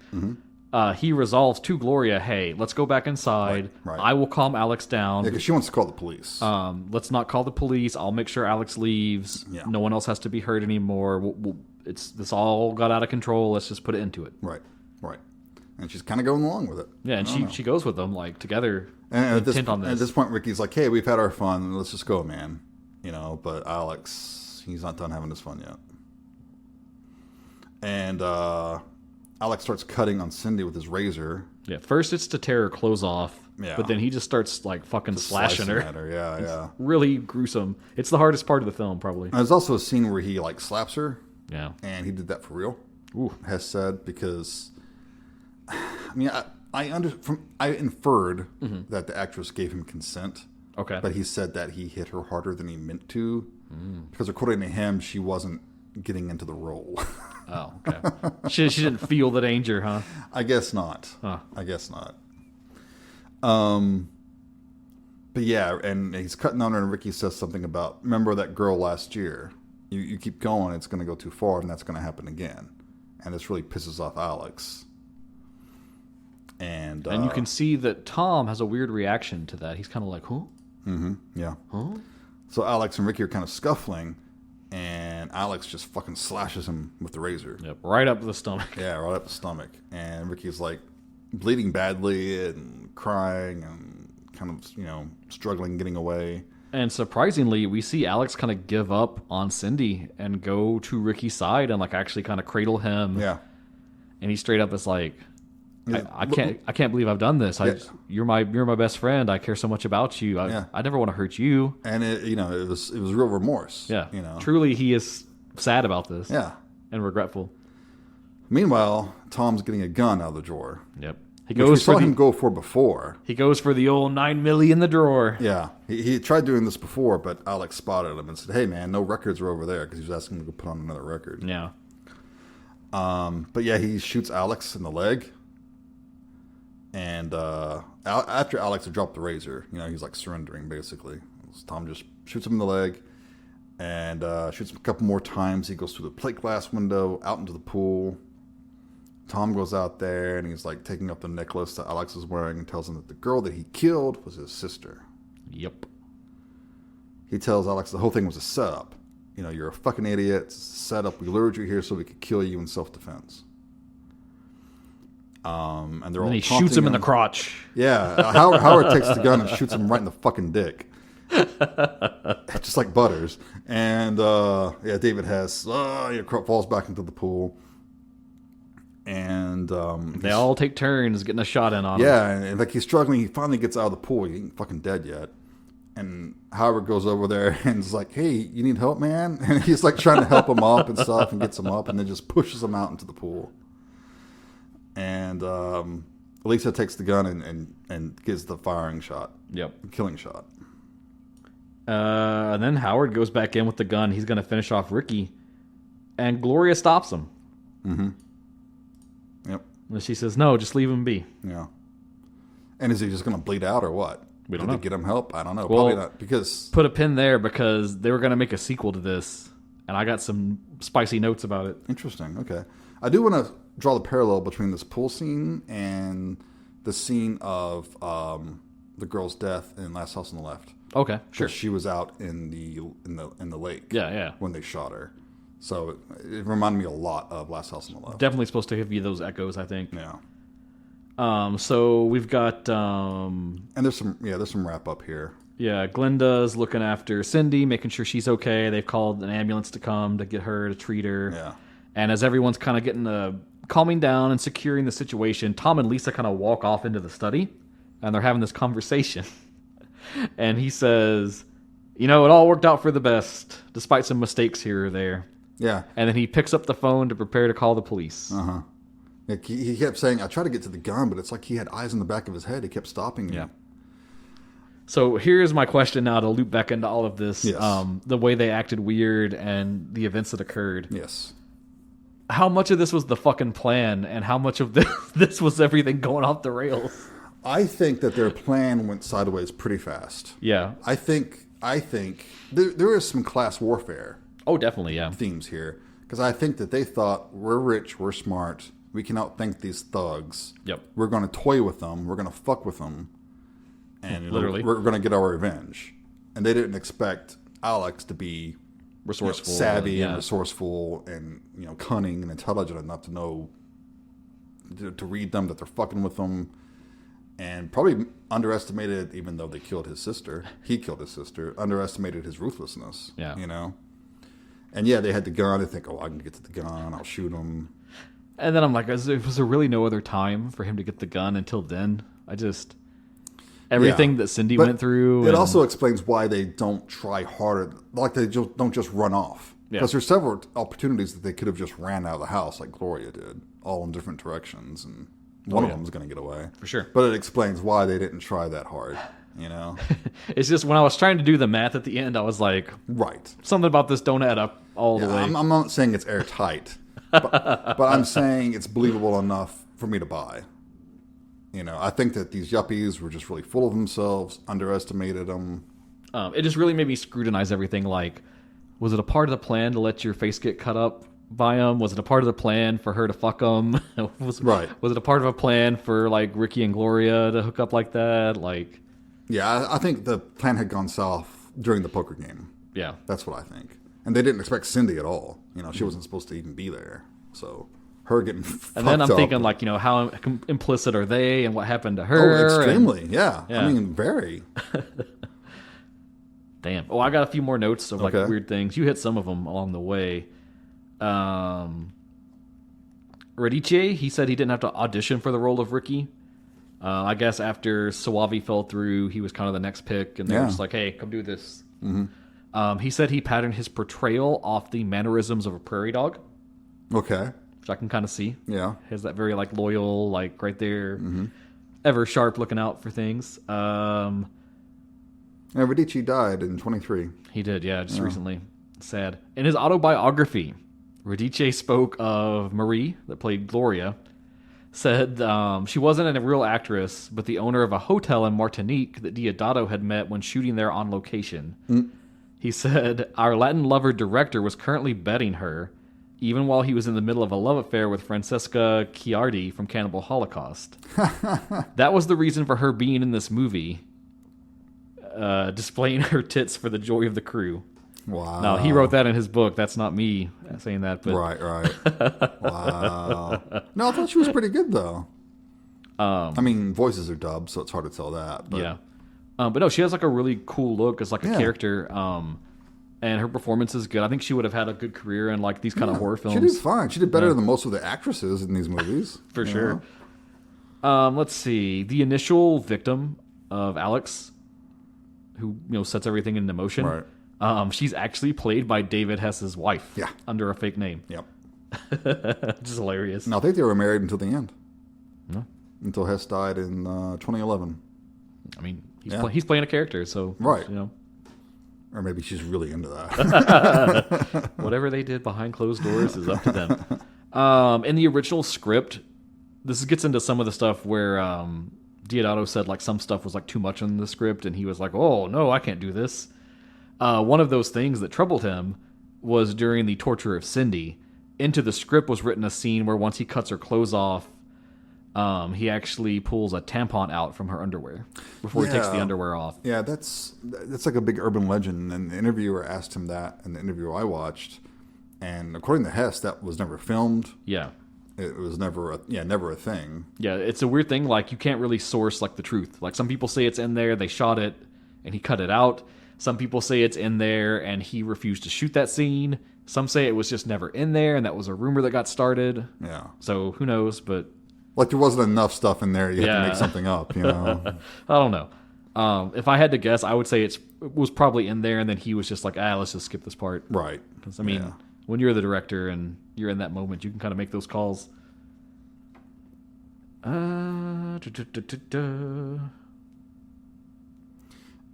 he resolves to Gloria, hey, let's go back inside. Right. I will calm Alex down. Yeah, because she wants to call the police. Let's not call the police. I'll make sure Alex leaves. Yeah. No one else has to be hurt anymore. This all got out of control. Let's just put it into it. Right. And she's kind of going along with it. Yeah, and she goes with them, like, together. And at this. this point, Ricky's like, hey, we've had our fun. Let's just go, man. But Alex, he's not done having his fun yet. And Alex starts cutting on Cindy with his razor. Yeah, first it's to tear her clothes off. Yeah. But then he just starts, like, fucking slashing her. At her. Yeah. Really gruesome. It's the hardest part of the film, probably. And there's also a scene where he, like, slaps her. Yeah. And he did that for real. Ooh. Hess said, because... I mean, I inferred that the actress gave him consent. Okay. But he said that he hit her harder than he meant to. Because according to him, she wasn't getting into the role. Oh, okay. She didn't feel the danger, huh? I guess not. Huh. I guess not. But yeah, and he's cutting on her, and Ricky says something about, remember that girl last year? You keep going, it's going to go too far, and that's going to happen again. And this really pisses off Alex. And you can see that Tom has a weird reaction to that. He's kind of like, huh? Yeah. Huh? So Alex and Ricky are kind of scuffling, and Alex just fucking slashes him with the razor. Yep, right up the stomach. Yeah, right up the stomach. And Ricky's like bleeding badly and crying and kind of, struggling getting away. And surprisingly, we see Alex kind of give up on Cindy and go to Ricky's side and like actually kind of cradle him. Yeah. And he straight up is like, I can't believe I've done this. You're my best friend. I care so much about you. I never want to hurt you. And it was real remorse. Yeah. Truly, he is sad about this. Yeah. And regretful. Meanwhile, Tom's getting a gun out of the drawer. Yep. We saw him go for before. He goes for the old 9 milli in the drawer. Yeah. He tried doing this before, but Alex spotted him and said, hey, man, no records are over there, because he was asking him to go put on another record. Yeah. But yeah, he shoots Alex in the leg. And after Alex had dropped the razor, he's like surrendering, basically. So Tom just shoots him in the leg and shoots him a couple more times. He goes through the plate glass window out into the pool. Tom goes out there and he's like taking up the necklace that Alex is wearing and tells him that the girl that he killed was his sister. Yep. He tells Alex the whole thing was a setup. You're a fucking idiot. It's a setup. We lured you here so we could kill you in self-defense. And they're all he shoots him in the crotch. Yeah, Howard takes the gun and shoots him right in the fucking dick. just like Butters. And David Hess falls back into the pool. And they all take turns getting a shot in on him. Yeah, and like he's struggling. He finally gets out of the pool. He ain't fucking dead yet. And Howard goes over there and is like, "Hey, you need help, man?" And he's like trying to help him up and stuff, and gets him up, and then just pushes him out into the pool. And Lisa takes the gun and gives the firing shot. Yep, killing shot. And then Howard goes back in with the gun. He's going to finish off Ricky, and Gloria stops him. Mm-hmm. Yep. And she says, "No, just leave him be." Yeah. And is he just going to bleed out or what? We don't Did know. they get him help? I don't know. Well, probably not, because put a pin there because they were going to make a sequel to this, and I got some spicy notes about it. Interesting. Okay. I do want to draw the parallel between this pool scene and the scene of the girl's death in Last House on the Left. Okay, sure. She was out in the lake. Yeah. When they shot her. So it reminded me a lot of Last House on the Left. Definitely supposed to give you those echoes, I think. Yeah. So we've got and there's some wrap up here. Yeah, Glenda's looking after Cindy, making sure she's okay. They've called an ambulance to come to get her, to treat her. Yeah. And as everyone's kind of getting calming down and securing the situation, Tom and Lisa kind of walk off into the study, and they're having this conversation. And he says, "You know, it all worked out for the best, despite some mistakes here or there." Yeah. And then he picks up the phone to prepare to call the police. Uh-huh. Like he kept saying, "I tried to get to the gun, but it's like he had eyes in the back of his head. He kept stopping me." Yeah. So here's my question now to loop back into all of this. Yes. The way they acted weird and the events that occurred. Yes. How much of this was the fucking plan, and how much of this was everything going off the rails? I think that their plan went sideways pretty fast. Yeah. I think there is some class warfare Oh, definitely, yeah. themes here, because I think that they thought, we're rich, we're smart, we can outthink these thugs. Yep. We're going to toy with them, we're going to fuck with them, and Literally. we're going to get our revenge. And they didn't expect Alex to be Resourceful. savvy yeah. and resourceful and cunning and intelligent enough to know to read them, that they're fucking with them. And probably underestimated, even though they killed his sister, he killed his sister, underestimated his ruthlessness. Yeah. And yeah, they had the gun. They think, "Oh, I can get to the gun. I'll shoot him." And then I'm like, was there really no other time for him to get the gun until then? Everything that Cindy But went through. It also explains why they don't try harder. Like they don't just run off. Yeah. Because there's several opportunities that they could have just ran out of the house like Gloria did, all in different directions. And one of them is going to get away. For sure. But it explains why they didn't try that hard, It's just when I was trying to do the math at the end, I was like, Right. something about this don't add up all the way. I'm not saying it's airtight, but I'm saying it's believable enough for me to buy. I think that these yuppies were just really full of themselves, underestimated them. It just really made me scrutinize everything. Like, was it a part of the plan to let your face get cut up by him? Was it a part of the plan for her to fuck him? Was it a part of a plan for like Ricky and Gloria to hook up like that? Like, Yeah, I think the plan had gone south during the poker game. yeah, That's what I think. And they didn't expect Cindy at all. She wasn't supposed to even be there. So her getting fucked and then I'm up. thinking like, how implicit are they and what happened to her? Oh, extremely. Yeah. Yeah. I mean, very. Damn. Oh, I got a few more notes of like Okay. weird things. You hit some of them along the way. Radice, he said he didn't have to audition for the role of Ricky. I guess after Suave fell through, he was kind of the next pick, and they were Yeah. just like, "Hey, come do this." Mm-hmm. He said he patterned his portrayal off the mannerisms of a prairie dog, Okay. which I can kind of see. Yeah. He has that very like loyal, like right there, ever sharp, looking out for things. And Radice died in 23. He did, yeah, just recently. Sad. In his autobiography, Radice spoke of Marie, that played Gloria, said she wasn't a real actress, but the owner of a hotel in Martinique that Deodato had met when shooting there on location. He said, "Our Latin lover director was currently betting her, even while he was in the middle of a love affair with Francesca Chiardi from Cannibal Holocaust. That was the reason for her being in this movie, displaying her tits for the joy of the crew." Wow. Now, he wrote that in his book. That's not me saying that. But Right. Wow. No, I thought she was pretty good, though. I mean, voices are dubbed, so it's hard to tell that. But yeah. But no, she has like a really cool look as like a Yeah. character. And her performance is good. I think she would have had a good career in like these kind of horror films. She did fine. She did better than most of the actresses in these movies. For you sure. know? Let's see. The initial victim of Alex, who sets everything into motion. Right. She's actually played by David Hess's wife. Yeah. Under a fake name. Yep. Which is hilarious. No, I think they were married until the end. No. Until Hess died in 2011. I mean, Yeah. he's playing a character, so Right. Or maybe she's really into that. Whatever they did behind closed doors is up to them. In the original script, this gets into some of the stuff where Deodato said like some stuff was like too much in the script, and he was like, "Oh no, I can't do this." One of those things that troubled him was during the torture of Cindy. Into the script was written a scene where once he cuts her clothes off, he actually pulls a tampon out from her underwear before he takes the underwear off. Yeah, that's like a big urban legend. And the interviewer asked him that in the interview I watched. And according to Hess, that was never filmed. Yeah. It was never a thing. Yeah, it's a weird thing. Like, you can't really source like the truth. Like, some people say it's in there, they shot it, and he cut it out. Some people say it's in there, and he refused to shoot that scene. Some say it was just never in there, and that was a rumor that got started. Yeah. So who knows? But like there wasn't enough stuff in there. You had to make something up. I don't know. If I had to guess, I would say it was probably in there, and then he was just like, let's just skip this part. Right. Because I mean, when you're the director and you're in that moment, you can kind of make those calls.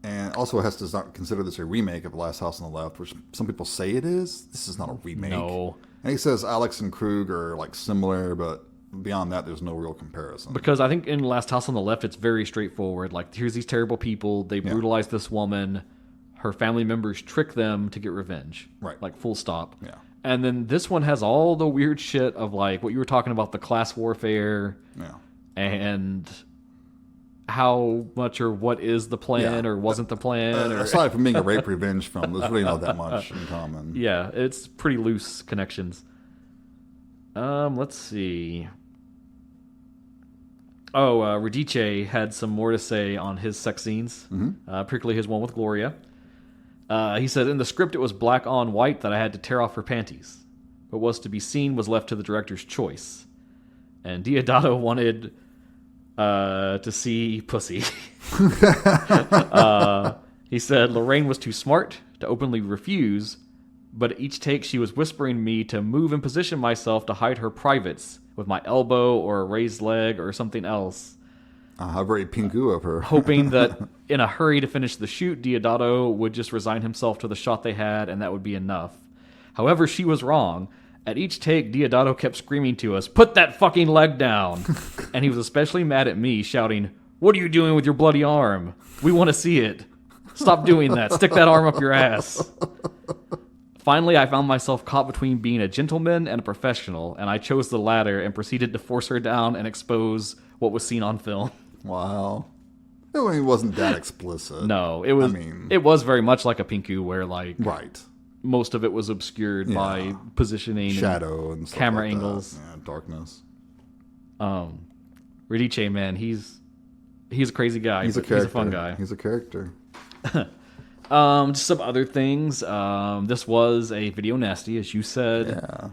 And also, Hess does not consider this a remake of Last House on the Left, which some people say it is. This is not a remake. No. And he says Alex and Krug are like similar, but beyond that, there's no real comparison. Because I think in Last House on the Left, it's very straightforward. Like, here's these terrible people. They brutalize this woman. Her family members trick them to get revenge. Right. Like, full stop. Yeah. And then this one has all the weird shit of, like, what you were talking about, the class warfare. Yeah. And how much or what is the plan or wasn't the plan. Aside from being a rape revenge film, there's really not that much in common. Yeah, it's pretty loose connections. Let's see. Radice had some more to say on his sex scenes, particularly his one with Gloria. He said, in the script it was black on white that I had to tear off her panties. What was to be seen was left to the director's choice. And Deodato wanted to see pussy. He said Lorraine was too smart to openly refuse, but at each take she was whispering me to move and position myself to hide her privates with my elbow or a raised leg or something else. How very pingu of her. Hoping that in a hurry to finish the shoot, Deodato would just resign himself to the shot they had and that would be enough. However, she was wrong. At each take, Deodato kept screaming to us, "Put that fucking leg down!" And he was especially mad at me, shouting, "What are you doing with your bloody arm? We want to see it. Stop doing that. Stick that arm up your ass." Finally, I found myself caught between being a gentleman and a professional, and I chose the latter and proceeded to force her down and expose what was seen on film. Wow. I mean, it wasn't that explicit. No, it was. It was very much like a Pinku, where like most of it was obscured by positioning, shadow, and stuff camera like angles, darkness. Radice, man, he's a crazy guy. He's a fun guy. He's a character. Just some other things. This was a video nasty, as you said. Yeah.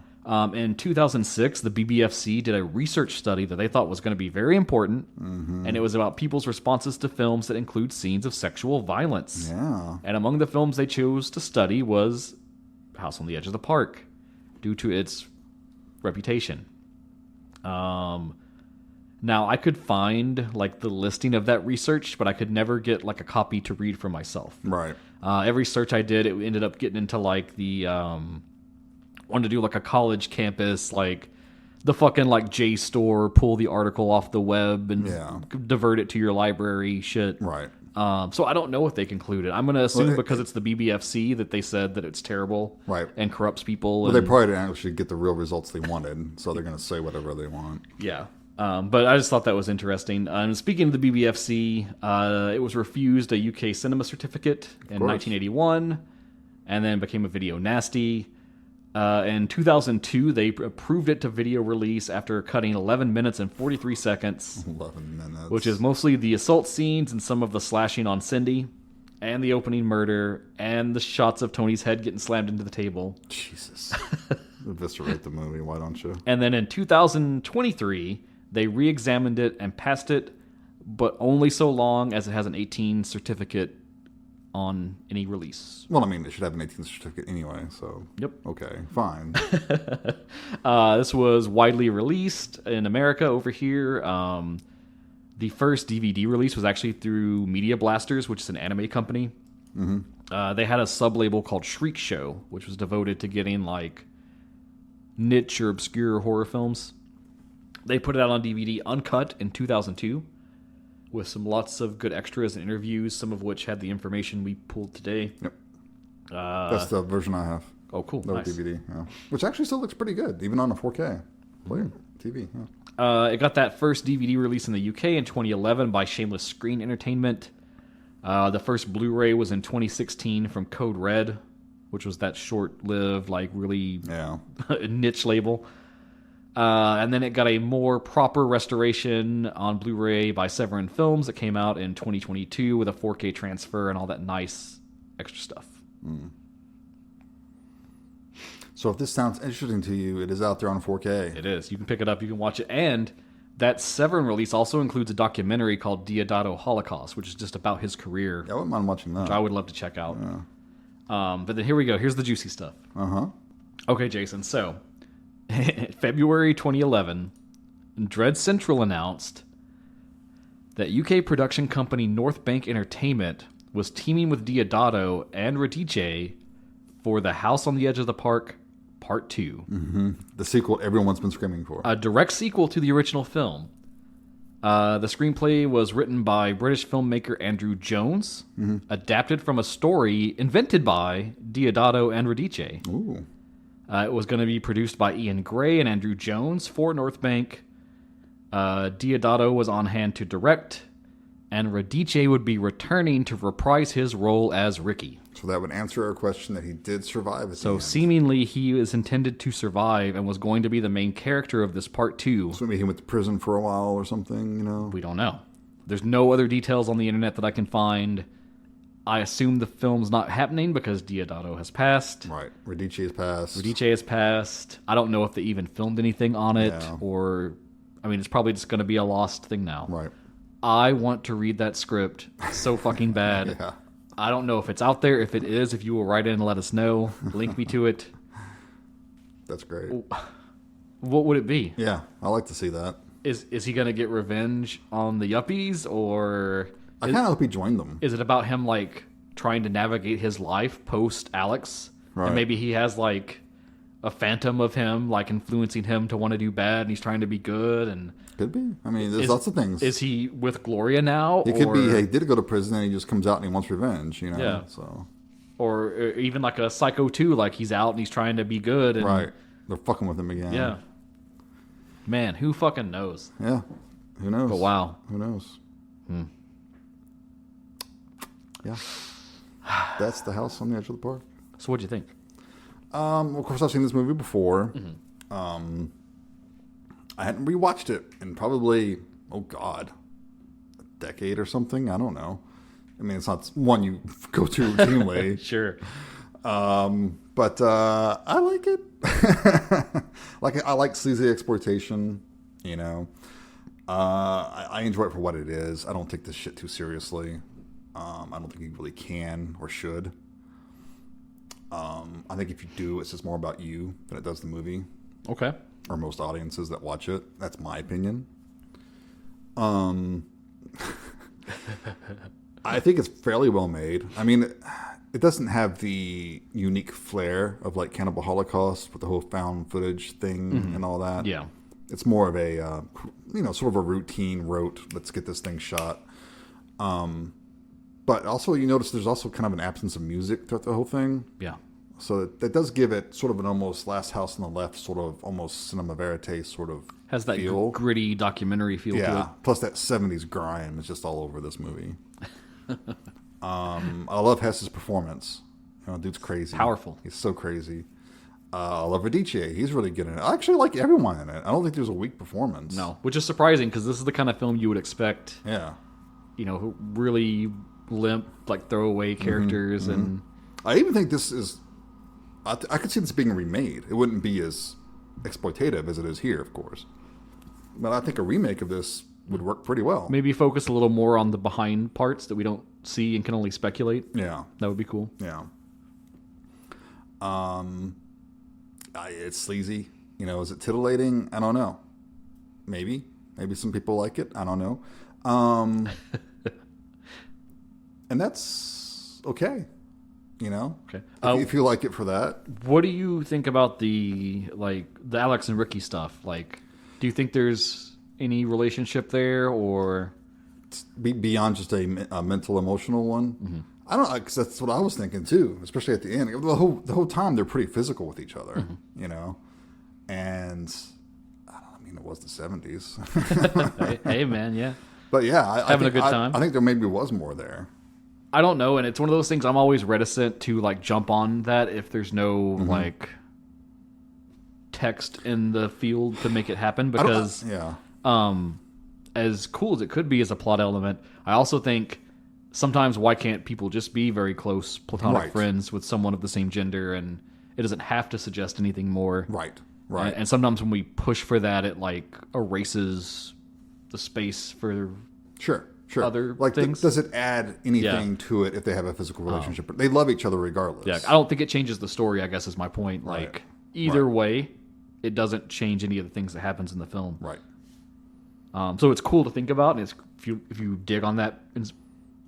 In 2006, the BBFC did a research study that they thought was going to be very important, and it was about people's responses to films that include scenes of sexual violence. Yeah. And among the films they chose to study was House on the Edge of the Park, due to its reputation. Now, I could find like the listing of that research, but I could never get like a copy to read for myself. Right. Every search I did, it ended up getting into like the wanted to do like a college campus, like the fucking like JSTOR, pull the article off the web and divert it to your library shit. Right. So I don't know what they concluded. I'm going to assume because it's the BBFC that they said that it's terrible, right, and corrupts people. Well, they probably didn't actually get the real results they wanted, so they're going to say whatever they want. Yeah. But I just thought that was interesting. And speaking of the BBFC, it was refused a UK cinema certificate in 1981, and then became a video nasty. In 2002, they approved it to video release after cutting 11 minutes and 43 seconds. 11 minutes. Which is mostly the assault scenes and some of the slashing on Cindy, and the opening murder, and the shots of Tony's head getting slammed into the table. Jesus. Eviscerate the movie, why don't you? And then in 2023, they re-examined it and passed it, but only so long as it has an 18 certificate on any release. Well, I mean, they should have an 18th certificate anyway, so... Yep. Okay, fine. This was widely released in America over here. The first DVD release was actually through Media Blasters, which is an anime company. Mm-hmm. They had a sub-label called Shriek Show, which was devoted to getting, like, niche or obscure horror films. They put it out on DVD uncut in 2002. With some lots of good extras and interviews, some of which had the information we pulled today. Yep. That's the version I have. Oh, cool. No Nice. DVD, yeah. Which actually still looks pretty good, even on a 4K player TV. Yeah. It got that first DVD release in the UK in 2011 by Shameless Screen Entertainment. The first Blu-ray was in 2016 from Code Red, which was that short-lived, like, really niche label. And then it got a more proper restoration on Blu-ray by Severin Films that came out in 2022 with a 4K transfer and all that nice extra stuff. Mm. So if this sounds interesting to you, it is out there on 4K. It is. You can pick it up. You can watch it. And that Severin release also includes a documentary called Deodato Holocaust, which is just about his career. Yeah, I wouldn't mind watching that. Which I would love to check out. Yeah. But then here we go. Here's the juicy stuff. Uh-huh. Okay, Jason. So... February 2011, Dread Central announced that UK production company North Bank Entertainment was teaming with Deodato and Radice for The House on the Edge of the Park Part 2. Mm-hmm. The sequel everyone's been screaming for. A direct sequel to the original film. The screenplay was written by British filmmaker Andrew Jones, adapted from a story invented by Deodato and Radice. Ooh. It was going to be produced by Ian Gray and Andrew Jones for North Bank. Deodato was on hand to direct, and Radice would be returning to reprise his role as Ricky. So that would answer our question that he did survive at the end. Seemingly he is intended to survive and was going to be the main character of this part 2. So maybe he went to prison for a while or something, you know? We don't know. There's no other details on the internet that I can find. I assume the film's not happening because Deodato has passed. Right. Radice has passed. Radice has passed. I don't know if they even filmed anything on it or... I mean, it's probably just going to be a lost thing now. Right. I want to read that script so fucking bad. Yeah. I don't know if it's out there. If it is, if you will write in and let us know. Link me to it. That's great. What would it be? Yeah, I like to see that. Is he going to get revenge on the yuppies, or... I kind of hope he joined them. Is it about him, like, trying to navigate his life post-Alex? Right. And maybe he has, like, a phantom of him, like, influencing him to want to do bad, and he's trying to be good, and... Could be. I mean, there's lots of things. Is he with Gloria now? He could be, he did go to prison, and he just comes out and he wants revenge, you know? Yeah. So. Or even like a Psycho 2, like he's out and he's trying to be good. And, right. They're fucking with him again. Yeah. Man, who fucking knows? Yeah. Who knows? But wow. Who knows? Yeah. That's The House on the Edge of the Park. So what'd you think? Of course, I've seen this movie before. I hadn't rewatched it in probably, a decade or something. I don't know. I mean, it's not one you go to routinely. Sure. But I like it. I like sleazy exploitation, you know. I enjoy it for what it is. I don't take this shit too seriously. I don't think you really can or should. I think if you do, it's just more about you than it does the movie. Okay. Or most audiences that watch it. That's my opinion. I think it's fairly well made. I mean, it doesn't have the unique flair of like Cannibal Holocaust with the whole found footage thing and all that. Yeah. It's more of a, sort of a routine rote, let's get this thing shot. But also you notice there's also kind of an absence of music throughout the whole thing. Yeah. So that does give it sort of an almost Last House on the Left, sort of almost cinema verite sort of Has that feel. gritty documentary feel to it. Plus that 70s grime is just all over this movie. I love Hess's performance. Dude's crazy. Powerful. He's so crazy. I love Radice. He's really good in it. I actually like everyone in it. I don't think there's a weak performance. No, which is surprising because this is the kind of film you would expect. Yeah. Really limp, like throwaway characters, and I even think this is. I could see this being remade. It wouldn't be as exploitative as it is here, of course. But I think a remake of this would work pretty well. maybe focus a little more on the behind parts that we don't see and can only speculate. Yeah. That would be cool. Yeah. It's sleazy. Is it titillating? I don't know. Maybe some people like it. I don't know. And that's okay. Okay. If you like it for that. What do you think about the Alex and Ricky stuff? Like, do you think there's any relationship there, or Beyond just a mental, emotional one? Mm-hmm. I don't know, because that's what I was thinking too, especially at the end. The whole time they're pretty physical with each other, And I mean, it was the 70s. hey, man, yeah. But yeah, having a good time. I think there maybe was more there. I don't know, and it's one of those things I'm always reticent to jump on that if there's no text in the field to make it happen, because as cool as it could be as a plot element, I also think sometimes why can't people just be very close platonic friends with someone of the same gender, and it doesn't have to suggest anything more. Right. And sometimes when we push for that, it erases the space for sure other things. Does it add anything to it if they have a physical relationship? But they love each other regardless. Yeah, I don't think it changes the story, I guess is my point. Either way, it doesn't change any of the things that happens in the film. Right. So it's cool to think about, and if you dig on that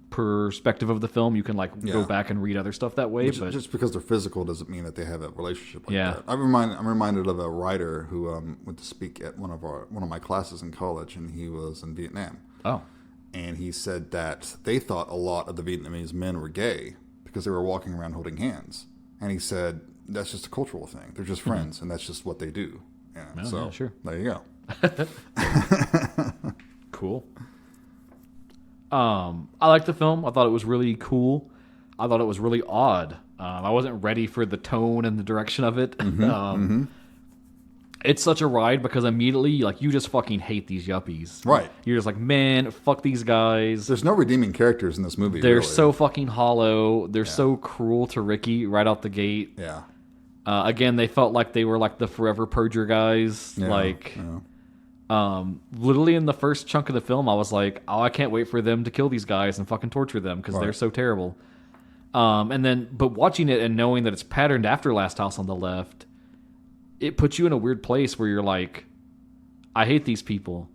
perspective of the film, you can go back and read other stuff that way. But just because they're physical doesn't mean that they have a relationship like that. I'm reminded of a writer who went to speak at one of my classes in college, and he was in Vietnam. Oh. And he said that they thought a lot of the Vietnamese men were gay because they were walking around holding hands. And he said that's just a cultural thing. They're just friends, and that's just what they do. Yeah, sure. There you go. Cool. I liked the film. I thought it was really cool. I thought it was really odd. I wasn't ready for the tone and the direction of it. It's such a ride because immediately, you just fucking hate these yuppies. Right. You're just like, man, fuck these guys. There's no redeeming characters in this movie. They're really. so fucking hollow. They're so cruel to Ricky right out the gate. Yeah. Again, they felt like they were the forever perjure guys. Literally in the first chunk of the film, I was like, oh, I can't wait for them to kill these guys and fucking torture them because they're so terrible. But watching it and knowing that it's patterned after Last House on the Left, it puts you in a weird place where you're like, I hate these people,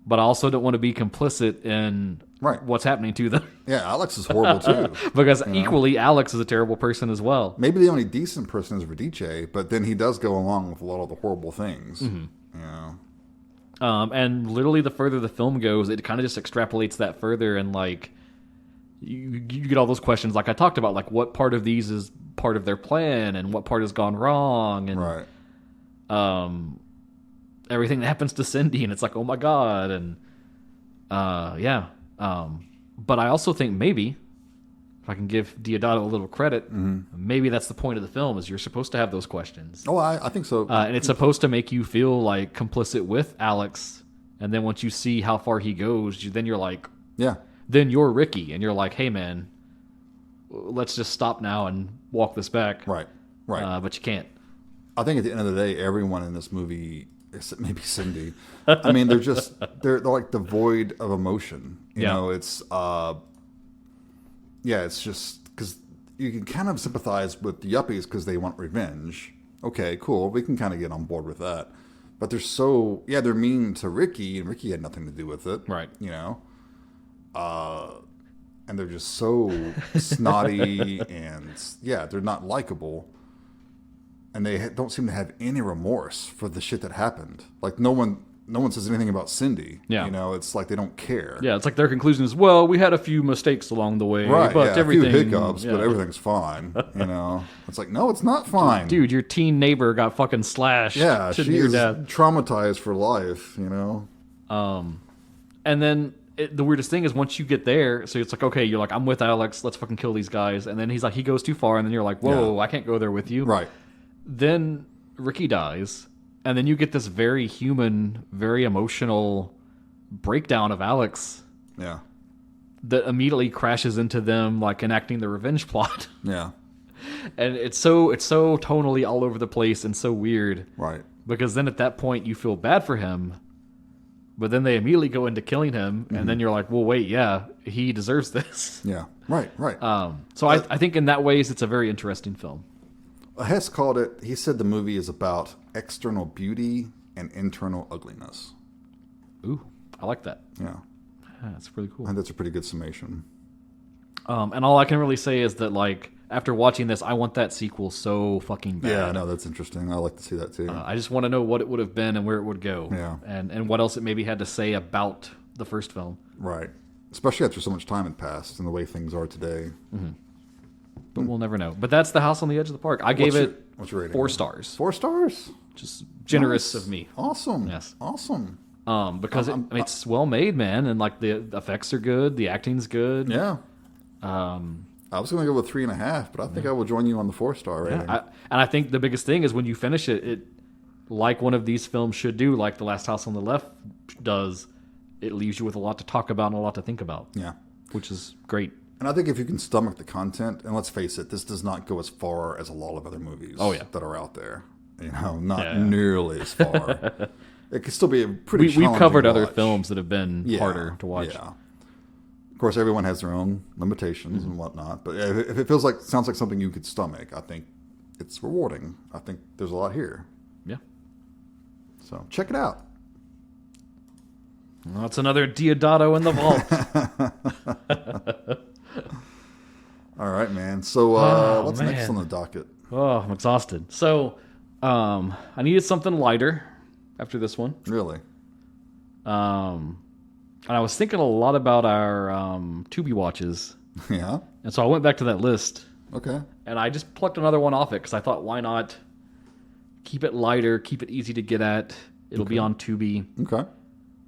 but I also don't want to be complicit in what's happening to them. Yeah, Alex is horrible too. Because equally, Alex is a terrible person as well. Maybe the only decent person is Radice, but then he does go along with a lot of the horrible things. And literally, the further the film goes, it kind of just extrapolates that further, and you get all those questions, like I talked about, what part of these is part of their plan, and what part has gone wrong, and everything that happens to Cindy, and it's like, oh my god, and but I also think maybe, if I can give Deodato a little credit, maybe that's the point of the film, is you're supposed to have those questions. Oh, I think so. And it's supposed to make you feel complicit with Alex, and then once you see how far he goes, then you're like, then you're Ricky, and you're like, hey man, let's just stop now and walk this back. Right. But you can't. I think at the end of the day, everyone in this movie, except maybe Cindy, I mean, they're like devoid of emotion. You know, it's it's just because you can kind of sympathize with the yuppies because they want revenge. Okay, cool, we can kind of get on board with that. But they're they're mean to Ricky, and Ricky had nothing to do with it. Right. And they're just so snotty, and they're not likable. And they don't seem to have any remorse for the shit that happened. No one says anything about Cindy. Yeah. It's like they don't care. Yeah, it's like their conclusion is, well, we had a few mistakes along the way. Right, but everything, a few hiccups, but everything's fine. It's like, no, it's not fine. Dude, your teen neighbor got fucking slashed. Yeah, she is traumatized for life, And then the weirdest thing is once you get there, so it's like, okay, you're like, I'm with Alex, let's fucking kill these guys. And then he goes too far, and then you're like, whoa, I can't go there with you. Right. then Ricky dies, and then you get this very human, very emotional breakdown of Alex. Yeah. That immediately crashes into them like enacting the revenge plot. Yeah. And it's so tonally all over the place and so weird. Right. Because then at that point you feel bad for him, but then they immediately go into killing him, and then you're like, well, wait, yeah, he deserves this. Yeah. Right. So I think in that ways it's a very interesting film. Hess called it, he said the movie is about external beauty and internal ugliness. Ooh, I like that. Yeah. That's really cool. I think that's a pretty good summation. And all I can really say is that, like, after watching this, I want that sequel so fucking bad. Yeah, no, that's interesting. I like to see that too. I just want to know what it would have been and where it would go. Yeah. And what else it maybe had to say about the first film. Right. Especially after so much time had passed and the way things are today. Mm-hmm. But we'll never know. But that's The House on the Edge of the Park. I gave it what's your rating? 4 stars. 4 stars? Just generous Nice. of me. Awesome. Yes. Awesome. Because it's well made, man, and like the effects are good, the acting's good. Yeah. I was going to go with 3.5, but I think I will join you on the 4-star rating. And I think the biggest thing is when you finish it, like one of these films should do, like The Last House on the Left does, it leaves you with a lot to talk about and a lot to think about. Yeah. Which is great. And I think if you can stomach the content, and let's face it, this does not go as far as a lot of other movies that are out there. You know, not nearly as far. It could still be a pretty We've covered watch. other films that have been harder to watch. Yeah. Of course, everyone has their own limitations and whatnot. But if it sounds like something you could stomach, I think it's rewarding. I think there's a lot here. Yeah. So check it out. Well, that's another Deodato in the vault. All right, man. So what's man. next on the docket? Oh, I'm exhausted. So I needed something lighter after this one. Really? And I was thinking a lot about our Tubi watches. Yeah. And so I went back to that list. Okay. And I just plucked another one off it because I thought, why not keep it lighter, keep it easy to get at. It'll be on Tubi. Okay.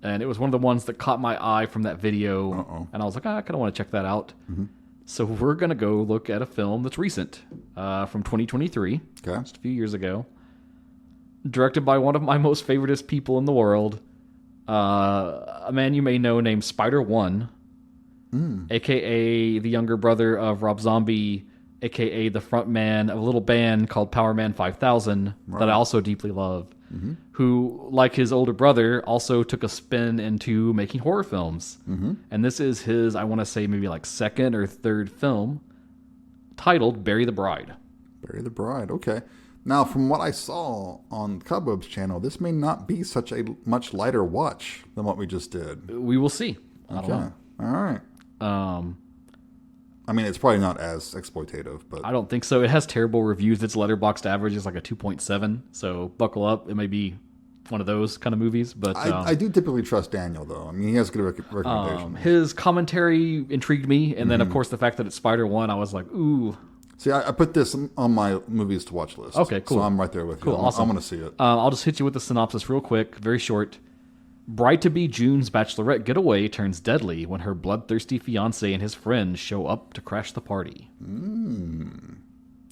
And it was one of the ones that caught my eye from that video. Uh-oh. And I was like, I kind of want to check that out. Mm-hmm. So we're going to go look at a film that's recent, from 2023. Okay. Just a few years ago. Directed by one of my most favoritist people in the world. A man you may know named Spider-One. A.K.A. the younger brother of Rob Zombie. A.K.A. the front man of a little band called Power Man 5000 that I also deeply love. Mm-hmm. Who, like his older brother, also took a spin into making horror films. Mm-hmm. And this is his, I want to say, maybe like second or third film, titled Bury the Bride. Bury the Bride, okay. Now, from what I saw on Cobweb's channel, this may not be such a much lighter watch than what we just did. We will see. I don't know. All right. I mean, it's probably not as exploitative, but I don't think so. It has terrible reviews. Its Letterboxd average is like a 2.7, so buckle up. It may be one of those kind of movies. But I do typically trust Daniel, though. I mean, he has good recommendations. His commentary intrigued me, and then, of course, the fact that it's Spider-One, I was like, ooh. See, I put this on my movies to watch list. Okay, cool. So I'm right there with you. Cool, awesome. I'm going to see it. I'll just hit you with the synopsis real quick, very short. Bride-to-be June's bachelorette getaway turns deadly when her bloodthirsty fiancé and his friends show up to crash the party.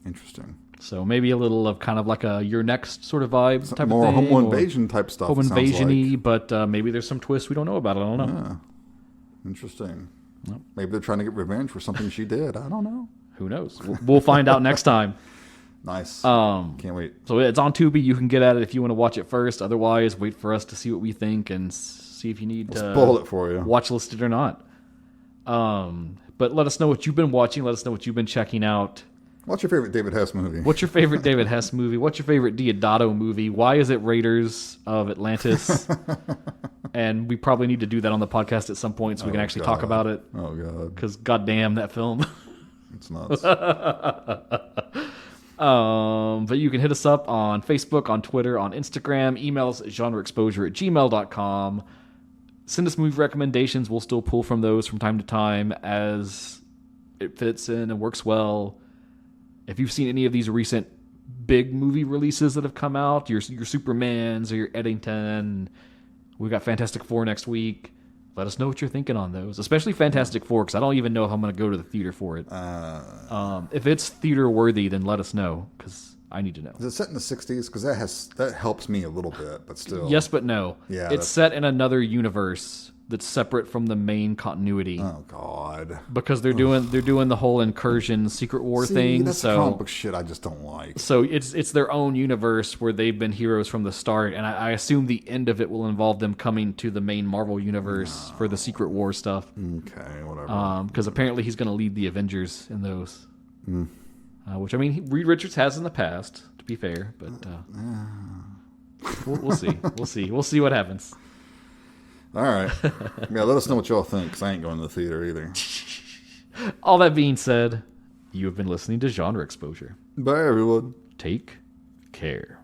Interesting. So maybe a little of kind of like a You're Next sort of vibe type more of thing. More home invasion type stuff. Home invasion-y, but maybe there's some twists we don't know about. I don't know. Yeah. Interesting. Yep. Maybe they're trying to get revenge for something she did. I don't know. Who knows? We'll find out next time. Nice. Can't wait. So it's on Tubi. You can get at it if you want to watch it first. Otherwise, wait for us to see what we think and see if you need to spoil it for you. Watch list it or not. But let us know what you've been watching. Let us know what you've been checking out. What's your favorite David Hess movie? What's your favorite David Hess movie? What's your favorite Deodato movie? Why is it Raiders of Atlantis? And we probably need to do that on the podcast at some point so we can actually talk about it. Oh, God. Because goddamn, that film. It's nuts. But you can hit us up on Facebook, on Twitter, on Instagram, email us at genreexposure@gmail.com. Send us movie recommendations. We'll still pull from those from time to time as it fits in and works well. If you've seen any of these recent big movie releases that have come out, your Supermans or your Eddington, we got Fantastic Four next week. Let us know what you're thinking on those, especially Fantastic Four, because I don't even know if I'm going to go to the theater for it. If it's theater worthy, then let us know, because I need to know. Is it set in the 60s? Because that helps me a little bit, but still. Yes, but no. Yeah, it's set in another universe that's separate from the main continuity. Oh God! Because they're doing the whole incursion Secret War thing. That's comic book shit I just don't like. So it's their own universe where they've been heroes from the start, and I assume the end of it will involve them coming to the main Marvel universe for the Secret War stuff. Okay, whatever. Because apparently he's going to lead the Avengers in those. Which, I mean, Reed Richards has in the past, to be fair, but we'll see. We'll see what happens. All right. Yeah, let us know what y'all think, because I ain't going to the theater either. All that being said, you have been listening to Genre Exposure. Bye, everyone. Take care.